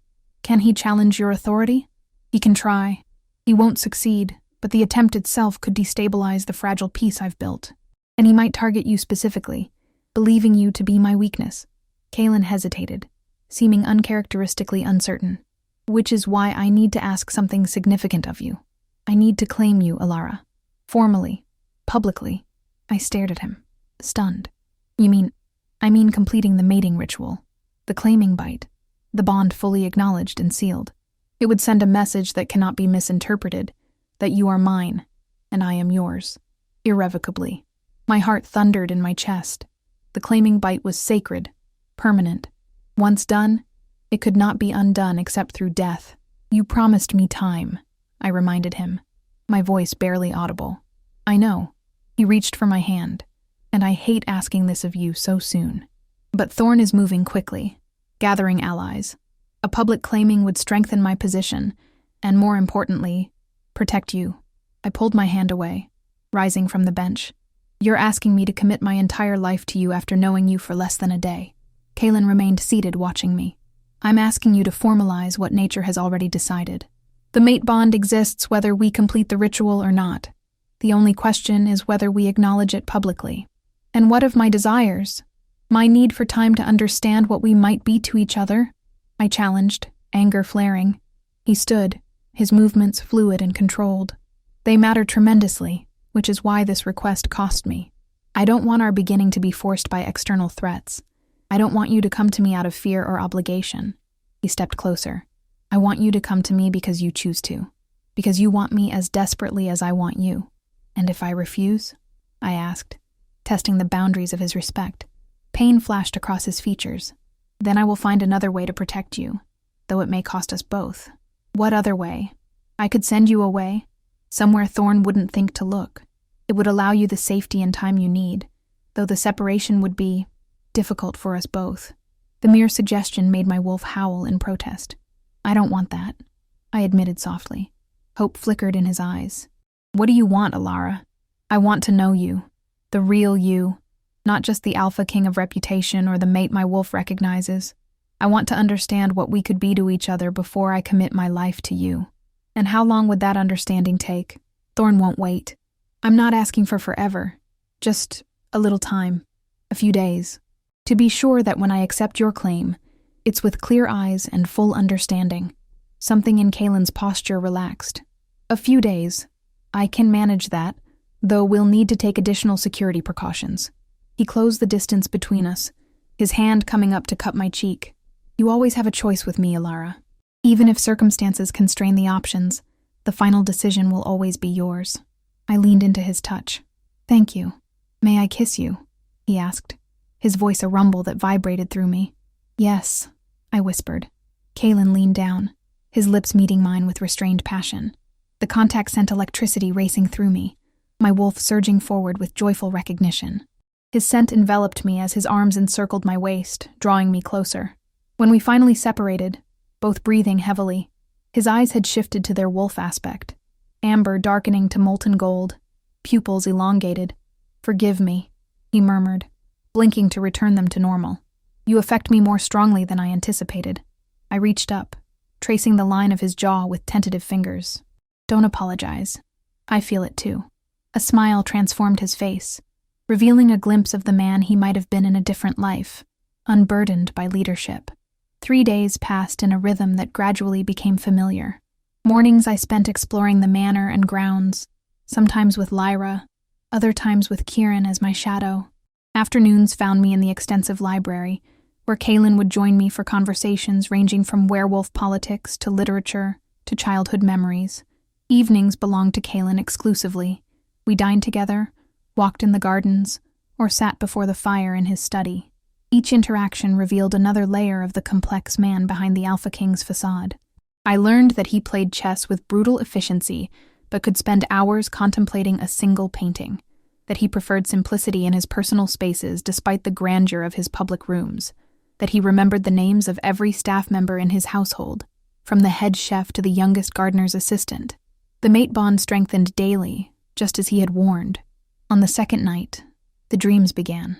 Can he challenge your authority? He can try. He won't succeed, but the attempt itself could destabilize the fragile peace I've built. And he might target you specifically, believing you to be my weakness. Kaelin hesitated, seeming uncharacteristically uncertain. Which is why I need to ask something significant of you. I need to claim you, Alara. Formally. Publicly. I stared at him, stunned. I mean completing the mating ritual. The claiming bite. The bond fully acknowledged and sealed. It would send a message that cannot be misinterpreted, that you are mine, and I am yours. Irrevocably. My heart thundered in my chest. The claiming bite was sacred, permanent. Once done, it could not be undone except through death. You promised me time, I reminded him, my voice barely audible. I know. He reached for my hand, and I hate asking this of you so soon. But Thorn is moving quickly, gathering allies. A public claiming would strengthen my position, and more importantly, protect you. I pulled my hand away, rising from the bench. You're asking me to commit my entire life to you after knowing you for less than a day. Kaelin remained seated, watching me. I'm asking you to formalize what nature has already decided. The mate bond exists whether we complete the ritual or not. The only question is whether we acknowledge it publicly. And what of my desires? My need for time to understand what we might be to each other? I challenged, anger flaring. He stood, his movements fluid and controlled. They matter tremendously, which is why this request cost me. I don't want our beginning to be forced by external threats. I don't want you to come to me out of fear or obligation. He stepped closer. I want you to come to me because you choose to. Because you want me as desperately as I want you. And if I refuse? I asked, testing the boundaries of his respect. Pain flashed across his features. Then I will find another way to protect you, though it may cost us both. What other way? I could send you away, somewhere Thorn wouldn't think to look. It would allow you the safety and time you need, though the separation would be difficult for us both. The mere suggestion made my wolf howl in protest. I don't want that, I admitted softly. Hope flickered in his eyes. What do you want, Alara? I want to know you, the real you, not just the alpha king of reputation or the mate my wolf recognizes. I want to understand what we could be to each other before I commit my life to you. And how long would that understanding take? Thorn won't wait. I'm not asking for forever, just a little time, a few days, to be sure that when I accept your claim, it's with clear eyes and full understanding. Something in Kaelin's posture relaxed. A few days. I can manage that, though we'll need to take additional security precautions. He closed the distance between us, his hand coming up to cup my cheek. You always have a choice with me, Alara. Even if circumstances constrain the options, the final decision will always be yours. I leaned into his touch. Thank you. May I kiss you? He asked, his voice a rumble that vibrated through me. Yes, I whispered. Kaelin leaned down, his lips meeting mine with restrained passion. The contact sent electricity racing through me, my wolf surging forward with joyful recognition. His scent enveloped me as his arms encircled my waist, drawing me closer. When we finally separated, both breathing heavily, his eyes had shifted to their wolf aspect. Amber darkening to molten gold, pupils elongated. Forgive me, he murmured, blinking to return them to normal. You affect me more strongly than I anticipated. I reached up, tracing the line of his jaw with tentative fingers. Don't apologize. I feel it too. A smile transformed his face, revealing a glimpse of the man he might have been in a different life, unburdened by leadership. 3 days passed in a rhythm that gradually became familiar. Mornings I spent exploring the manor and grounds, sometimes with Lyra, other times with Kieran as my shadow. Afternoons found me in the extensive library, where Kaelin would join me for conversations ranging from werewolf politics to literature to childhood memories. Evenings belonged to Kaelin exclusively. We dined together, walked in the gardens, or sat before the fire in his study. Each interaction revealed another layer of the complex man behind the Alpha King's facade. I learned that he played chess with brutal efficiency, but could spend hours contemplating a single painting, that he preferred simplicity in his personal spaces despite the grandeur of his public rooms, that he remembered the names of every staff member in his household, from the head chef to the youngest gardener's assistant. The mate bond strengthened daily, just as he had warned. On the second night, the dreams began.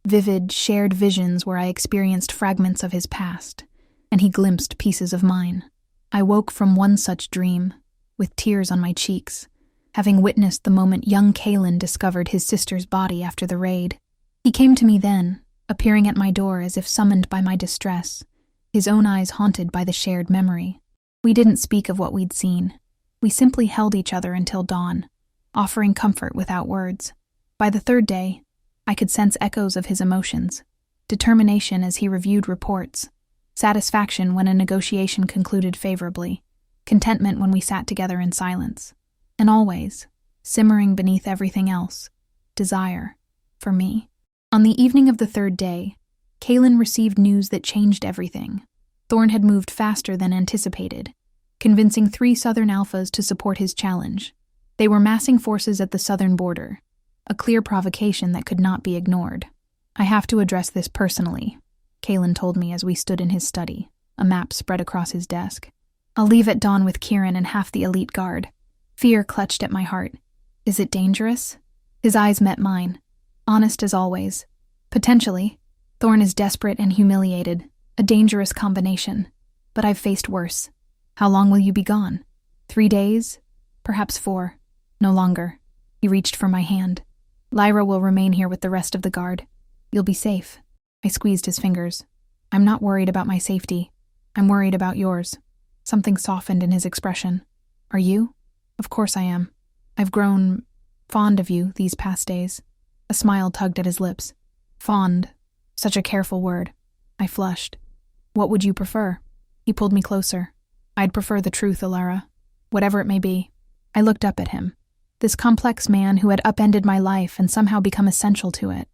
Vivid, shared visions where I experienced fragments of his past, and he glimpsed pieces of mine. I woke from one such dream, with tears on my cheeks, having witnessed the moment young Kalen discovered his sister's body after the raid. He came to me then, appearing at my door as if summoned by my distress, his own eyes haunted by the shared memory. We didn't speak of what we'd seen. We simply held each other until dawn, offering comfort without words. By the third day, I could sense echoes of his emotions, determination as he reviewed reports, satisfaction when a negotiation concluded favorably, contentment when we sat together in silence, and always, simmering beneath everything else, desire for me. On the evening of the third day, Kalen received news that changed everything. Thorn had moved faster than anticipated, convincing 3 Southern Alphas to support his challenge. They were massing forces at the southern border, a clear provocation that could not be ignored. "I have to address this personally," Kalen told me as we stood in his study, a map spread across his desk. "I'll leave at dawn with Kieran and half the elite guard." Fear clutched at my heart. "Is it dangerous?" His eyes met mine, honest as always. "Potentially. Thorn is desperate and humiliated, a dangerous combination. But I've faced worse." "How long will you be gone?" 3 days? Perhaps 4. No longer." He reached for my hand. "Lyra will remain here with the rest of the guard. You'll be safe." I squeezed his fingers. "I'm not worried about my safety. I'm worried about yours." Something softened in his expression. "Are you?" "Of course I am. I've grown fond of you these past days." A smile tugged at his lips. "Fond. Such a careful word." I flushed. "What would you prefer?" He pulled me closer. "I'd prefer the truth, Alara. Whatever it may be." I looked up at him. This complex man who had upended my life and somehow become essential to it.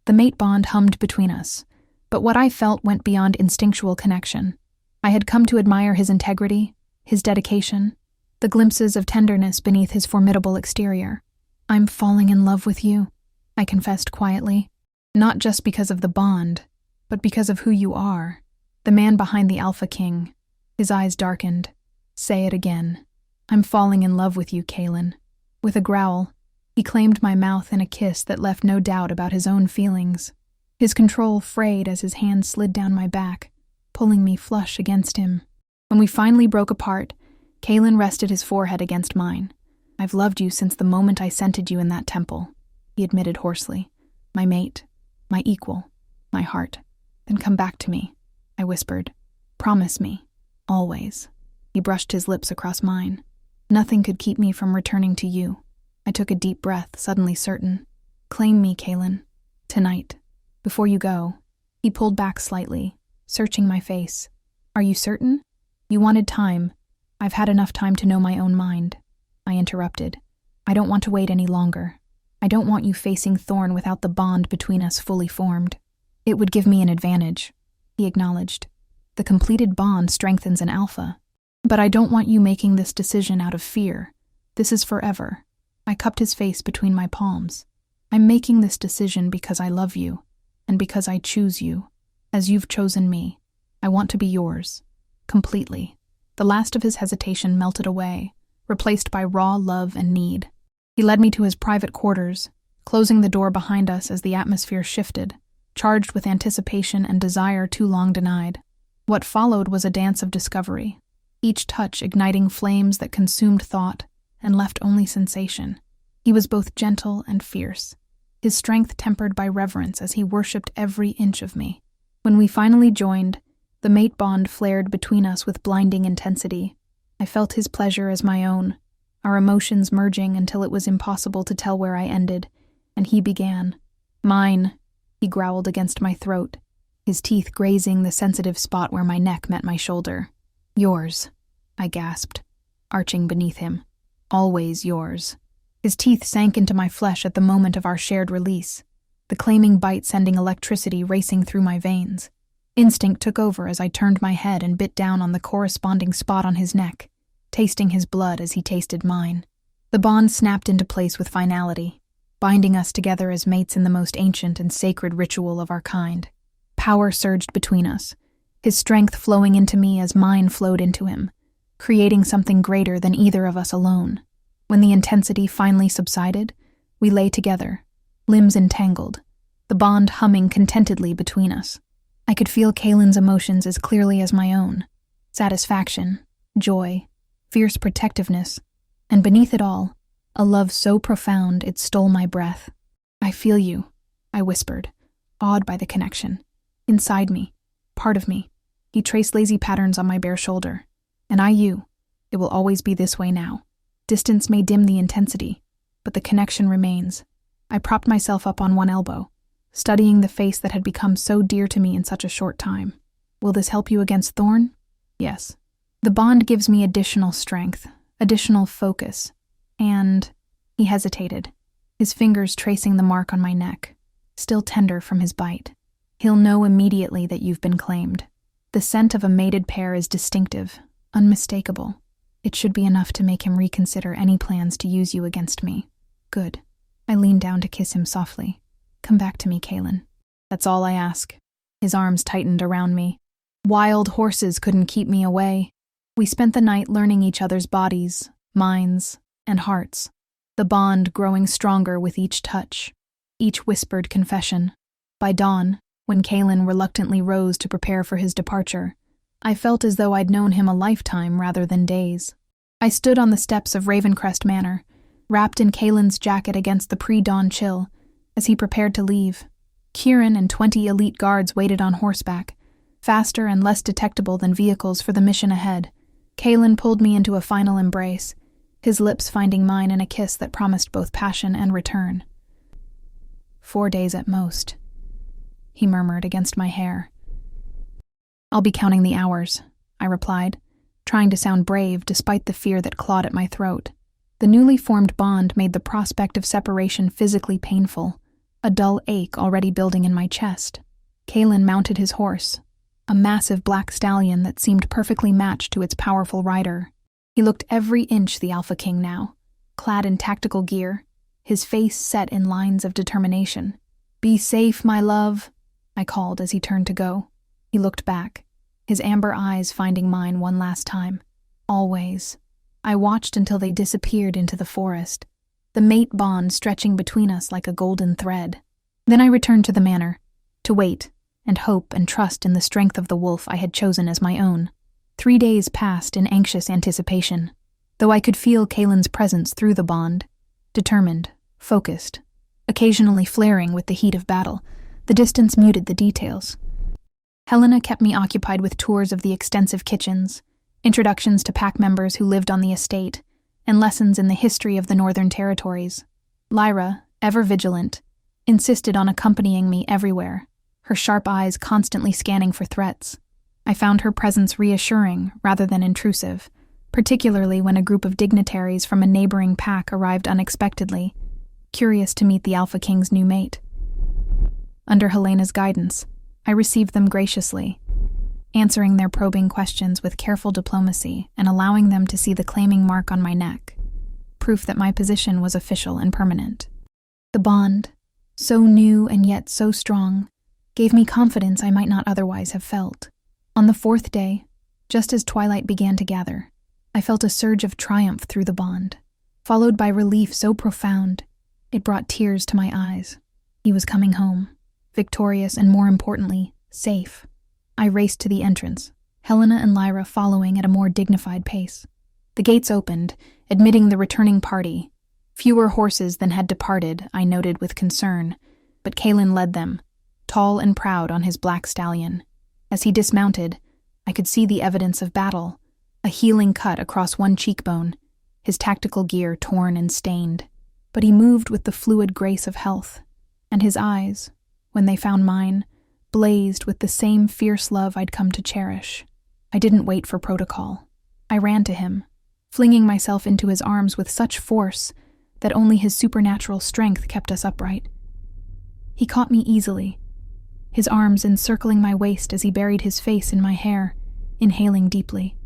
The mate bond hummed between us, but what I felt went beyond instinctual connection. I had come to admire his integrity, his dedication, the glimpses of tenderness beneath his formidable exterior. "I'm falling in love with you," I confessed quietly. "Not just because of the bond, but because of who you are." The man behind the Alpha King. His eyes darkened. "Say it again." "I'm falling in love with you, Kalen." With a growl, he claimed my mouth in a kiss that left no doubt about his own feelings. His control frayed as his hand slid down my back, pulling me flush against him. When we finally broke apart, Kalen rested his forehead against mine. "I've loved you since the moment I scented you in that temple," he admitted hoarsely. "My mate, my equal, my heart." "Then come back to me," I whispered. "Promise me, always." He brushed his lips across mine. "Nothing could keep me from returning to you." I took a deep breath, suddenly certain. "Claim me, Kalen. Tonight. Before you go." He pulled back slightly, searching my face. "Are you certain? You wanted time. I've had enough time to know my own mind." I interrupted. "I don't want to wait any longer. I don't want you facing Thorn without the bond between us fully formed." "It would give me an advantage," he acknowledged. "The completed bond strengthens an alpha. But I don't want you making this decision out of fear. This is forever." I cupped his face between my palms. "I'm making this decision because I love you, and because I choose you, as you've chosen me. I want to be yours. Completely." The last of his hesitation melted away, replaced by raw love and need. He led me to his private quarters, closing the door behind us as the atmosphere shifted, charged with anticipation and desire too long denied. What followed was a dance of discovery, each touch igniting flames that consumed thought and left only sensation. He was both gentle and fierce, his strength tempered by reverence as he worshipped every inch of me. When we finally joined, the mate bond flared between us with blinding intensity. I felt his pleasure as my own, our emotions merging until it was impossible to tell where I ended, and he began. "Mine," he growled against my throat, his teeth grazing the sensitive spot where my neck met my shoulder. "Yours," I gasped, arching beneath him. "Always yours." His teeth sank into my flesh at the moment of our shared release, the claiming bite sending electricity racing through my veins. Instinct took over as I turned my head and bit down on the corresponding spot on his neck, tasting his blood as he tasted mine. The bond snapped into place with finality, binding us together as mates in the most ancient and sacred ritual of our kind. Power surged between us, his strength flowing into me as mine flowed into him, creating something greater than either of us alone. When the intensity finally subsided, we lay together, limbs entangled, the bond humming contentedly between us. I could feel Kaylin's emotions as clearly as my own: satisfaction, joy, fierce protectiveness, and beneath it all, a love so profound it stole my breath. "I feel you," I whispered, awed by the connection. Inside me, part of me, he traced lazy patterns on my bare shoulder. "And I you. It will always be this way now. Distance may dim the intensity, but the connection remains." I propped myself up on one elbow, studying the face that had become so dear to me in such a short time. "Will this help you against Thorn?" "Yes. The bond gives me additional strength, additional focus, and—" He hesitated, his fingers tracing the mark on my neck, still tender from his bite. "He'll know immediately that you've been claimed. The scent of a mated pair is distinctive, unmistakable. It should be enough to make him reconsider any plans to use you against me." "Good." I leaned down to kiss him softly. "Come back to me, Kaylin. That's all I ask." His arms tightened around me. Wild horses couldn't keep me away. We spent the night learning each other's bodies, minds, and hearts, the bond growing stronger with each touch, each whispered confession. By dawn, when Kaylin reluctantly rose to prepare for his departure, I felt as though I'd known him a lifetime rather than days. I stood on the steps of Ravencrest Manor, wrapped in Kaylin's jacket against the pre-dawn chill, as he prepared to leave. Kieran and 20 elite guards waited on horseback, faster and less detectable than vehicles for the mission ahead. Kaylin pulled me into a final embrace, his lips finding mine in a kiss that promised both passion and return. 4 days at most, he murmured against my hair. "I'll be counting the hours," I replied, trying to sound brave despite the fear that clawed at my throat. The newly formed bond made the prospect of separation physically painful, a dull ache already building in my chest. Kaylin mounted his horse, a massive black stallion that seemed perfectly matched to its powerful rider. He looked every inch the Alpha King now, clad in tactical gear, his face set in lines of determination. "Be safe, my love," I called as he turned to go. He looked back, his amber eyes finding mine one last time. "Always." I watched until they disappeared into the forest, the mate bond stretching between us like a golden thread. Then I returned to the manor, to wait and hope and trust in the strength of the wolf I had chosen as my own. 3 days passed in anxious anticipation, though I could feel Kaylin's presence through the bond, determined, focused, occasionally flaring with the heat of battle. The distance muted the details. Helena kept me occupied with tours of the extensive kitchens, introductions to pack members who lived on the estate, and lessons in the history of the Northern Territories. Lyra, ever vigilant, insisted on accompanying me everywhere, her sharp eyes constantly scanning for threats. I found her presence reassuring rather than intrusive, particularly when a group of dignitaries from a neighboring pack arrived unexpectedly, curious to meet the Alpha King's new mate. Under Helena's guidance, I received them graciously, answering their probing questions with careful diplomacy and allowing them to see the claiming mark on my neck, proof that my position was official and permanent. The bond, so new and yet so strong, gave me confidence I might not otherwise have felt. On the 4th day, just as twilight began to gather, I felt a surge of triumph through the bond, followed by relief so profound it brought tears to my eyes. He was coming home, victorious and, more importantly, safe. I raced to the entrance, Helena and Lyra following at a more dignified pace. The gates opened, admitting the returning party. Fewer horses than had departed, I noted with concern, but Kaylin led them, tall and proud on his black stallion. As he dismounted, I could see the evidence of battle, a healing cut across one cheekbone, his tactical gear torn and stained. But he moved with the fluid grace of health, and his eyes, when they found mine, blazed with the same fierce love I'd come to cherish. I didn't wait for protocol. I ran to him, flinging myself into his arms with such force that only his supernatural strength kept us upright. He caught me easily, his arms encircling my waist as he buried his face in my hair, inhaling deeply.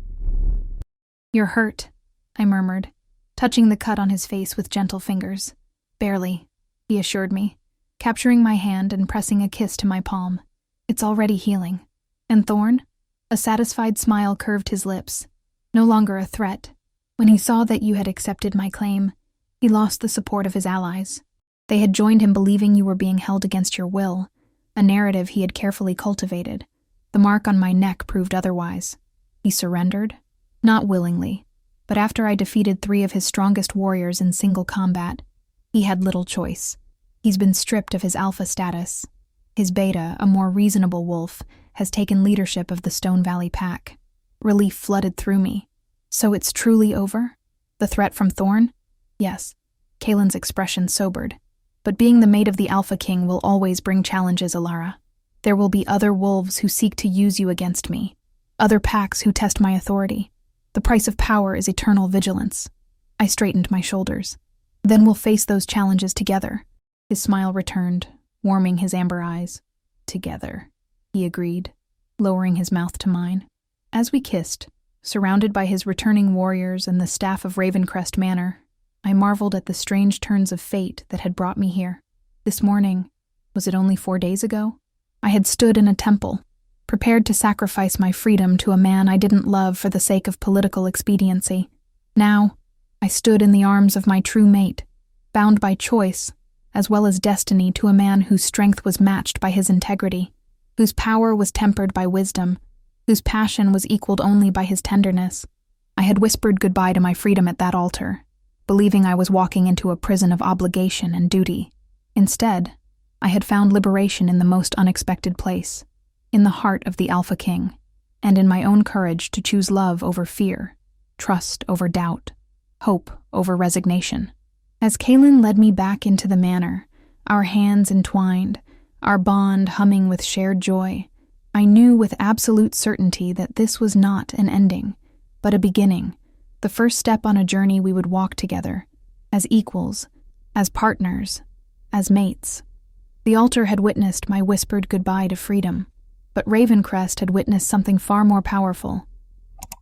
"You're hurt," I murmured, touching the cut on his face with gentle fingers. "Barely," he assured me, capturing my hand and pressing a kiss to my palm. "It's already healing." "And Thorn?" A satisfied smile curved his lips. "No longer a threat. When he saw that you had accepted my claim, he lost the support of his allies. They had joined him believing you were being held against your will, a narrative he had carefully cultivated. The mark on my neck proved otherwise. He surrendered, not willingly, but after I defeated 3 of his strongest warriors in single combat. He had little choice. He's been stripped of his alpha status. His beta, a more reasonable wolf, has taken leadership of the Stone Valley pack. Relief flooded through me. So it's truly over? The threat from Thorn? Yes. Kalen's expression sobered. But being the mate of the Alpha King will always bring challenges, Alara. There will be other wolves who seek to use you against me. Other packs who test my authority. The price of power is eternal vigilance. I straightened my shoulders. Then we'll face those challenges together. His smile returned, warming his amber eyes. Together, he agreed, lowering his mouth to mine. As we kissed, surrounded by his returning warriors and the staff of Ravencrest Manor, I marveled at the strange turns of fate that had brought me here. This morning, was it only 4 days ago? I had stood in a temple, prepared to sacrifice my freedom to a man I didn't love for the sake of political expediency. Now, I stood in the arms of my true mate, bound by choice, as well as destiny, to a man whose strength was matched by his integrity, whose power was tempered by wisdom, whose passion was equaled only by his tenderness. I had whispered goodbye to my freedom at that altar, believing I was walking into a prison of obligation and duty. Instead, I had found liberation in the most unexpected place, in the heart of the Alpha King, and in my own courage to choose love over fear, trust over doubt, hope over resignation. As Kalen led me back into the manor, our hands entwined, our bond humming with shared joy, I knew with absolute certainty that this was not an ending, but a beginning, the first step on a journey we would walk together, as equals, as partners, as mates. The altar had witnessed my whispered goodbye to freedom, but Ravencrest had witnessed something far more powerful,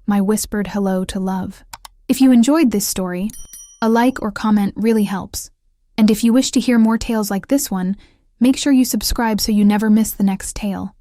my whispered hello to love. If you enjoyed this story, a like or comment really helps. And if you wish to hear more tales like this one, make sure you subscribe so you never miss the next tale.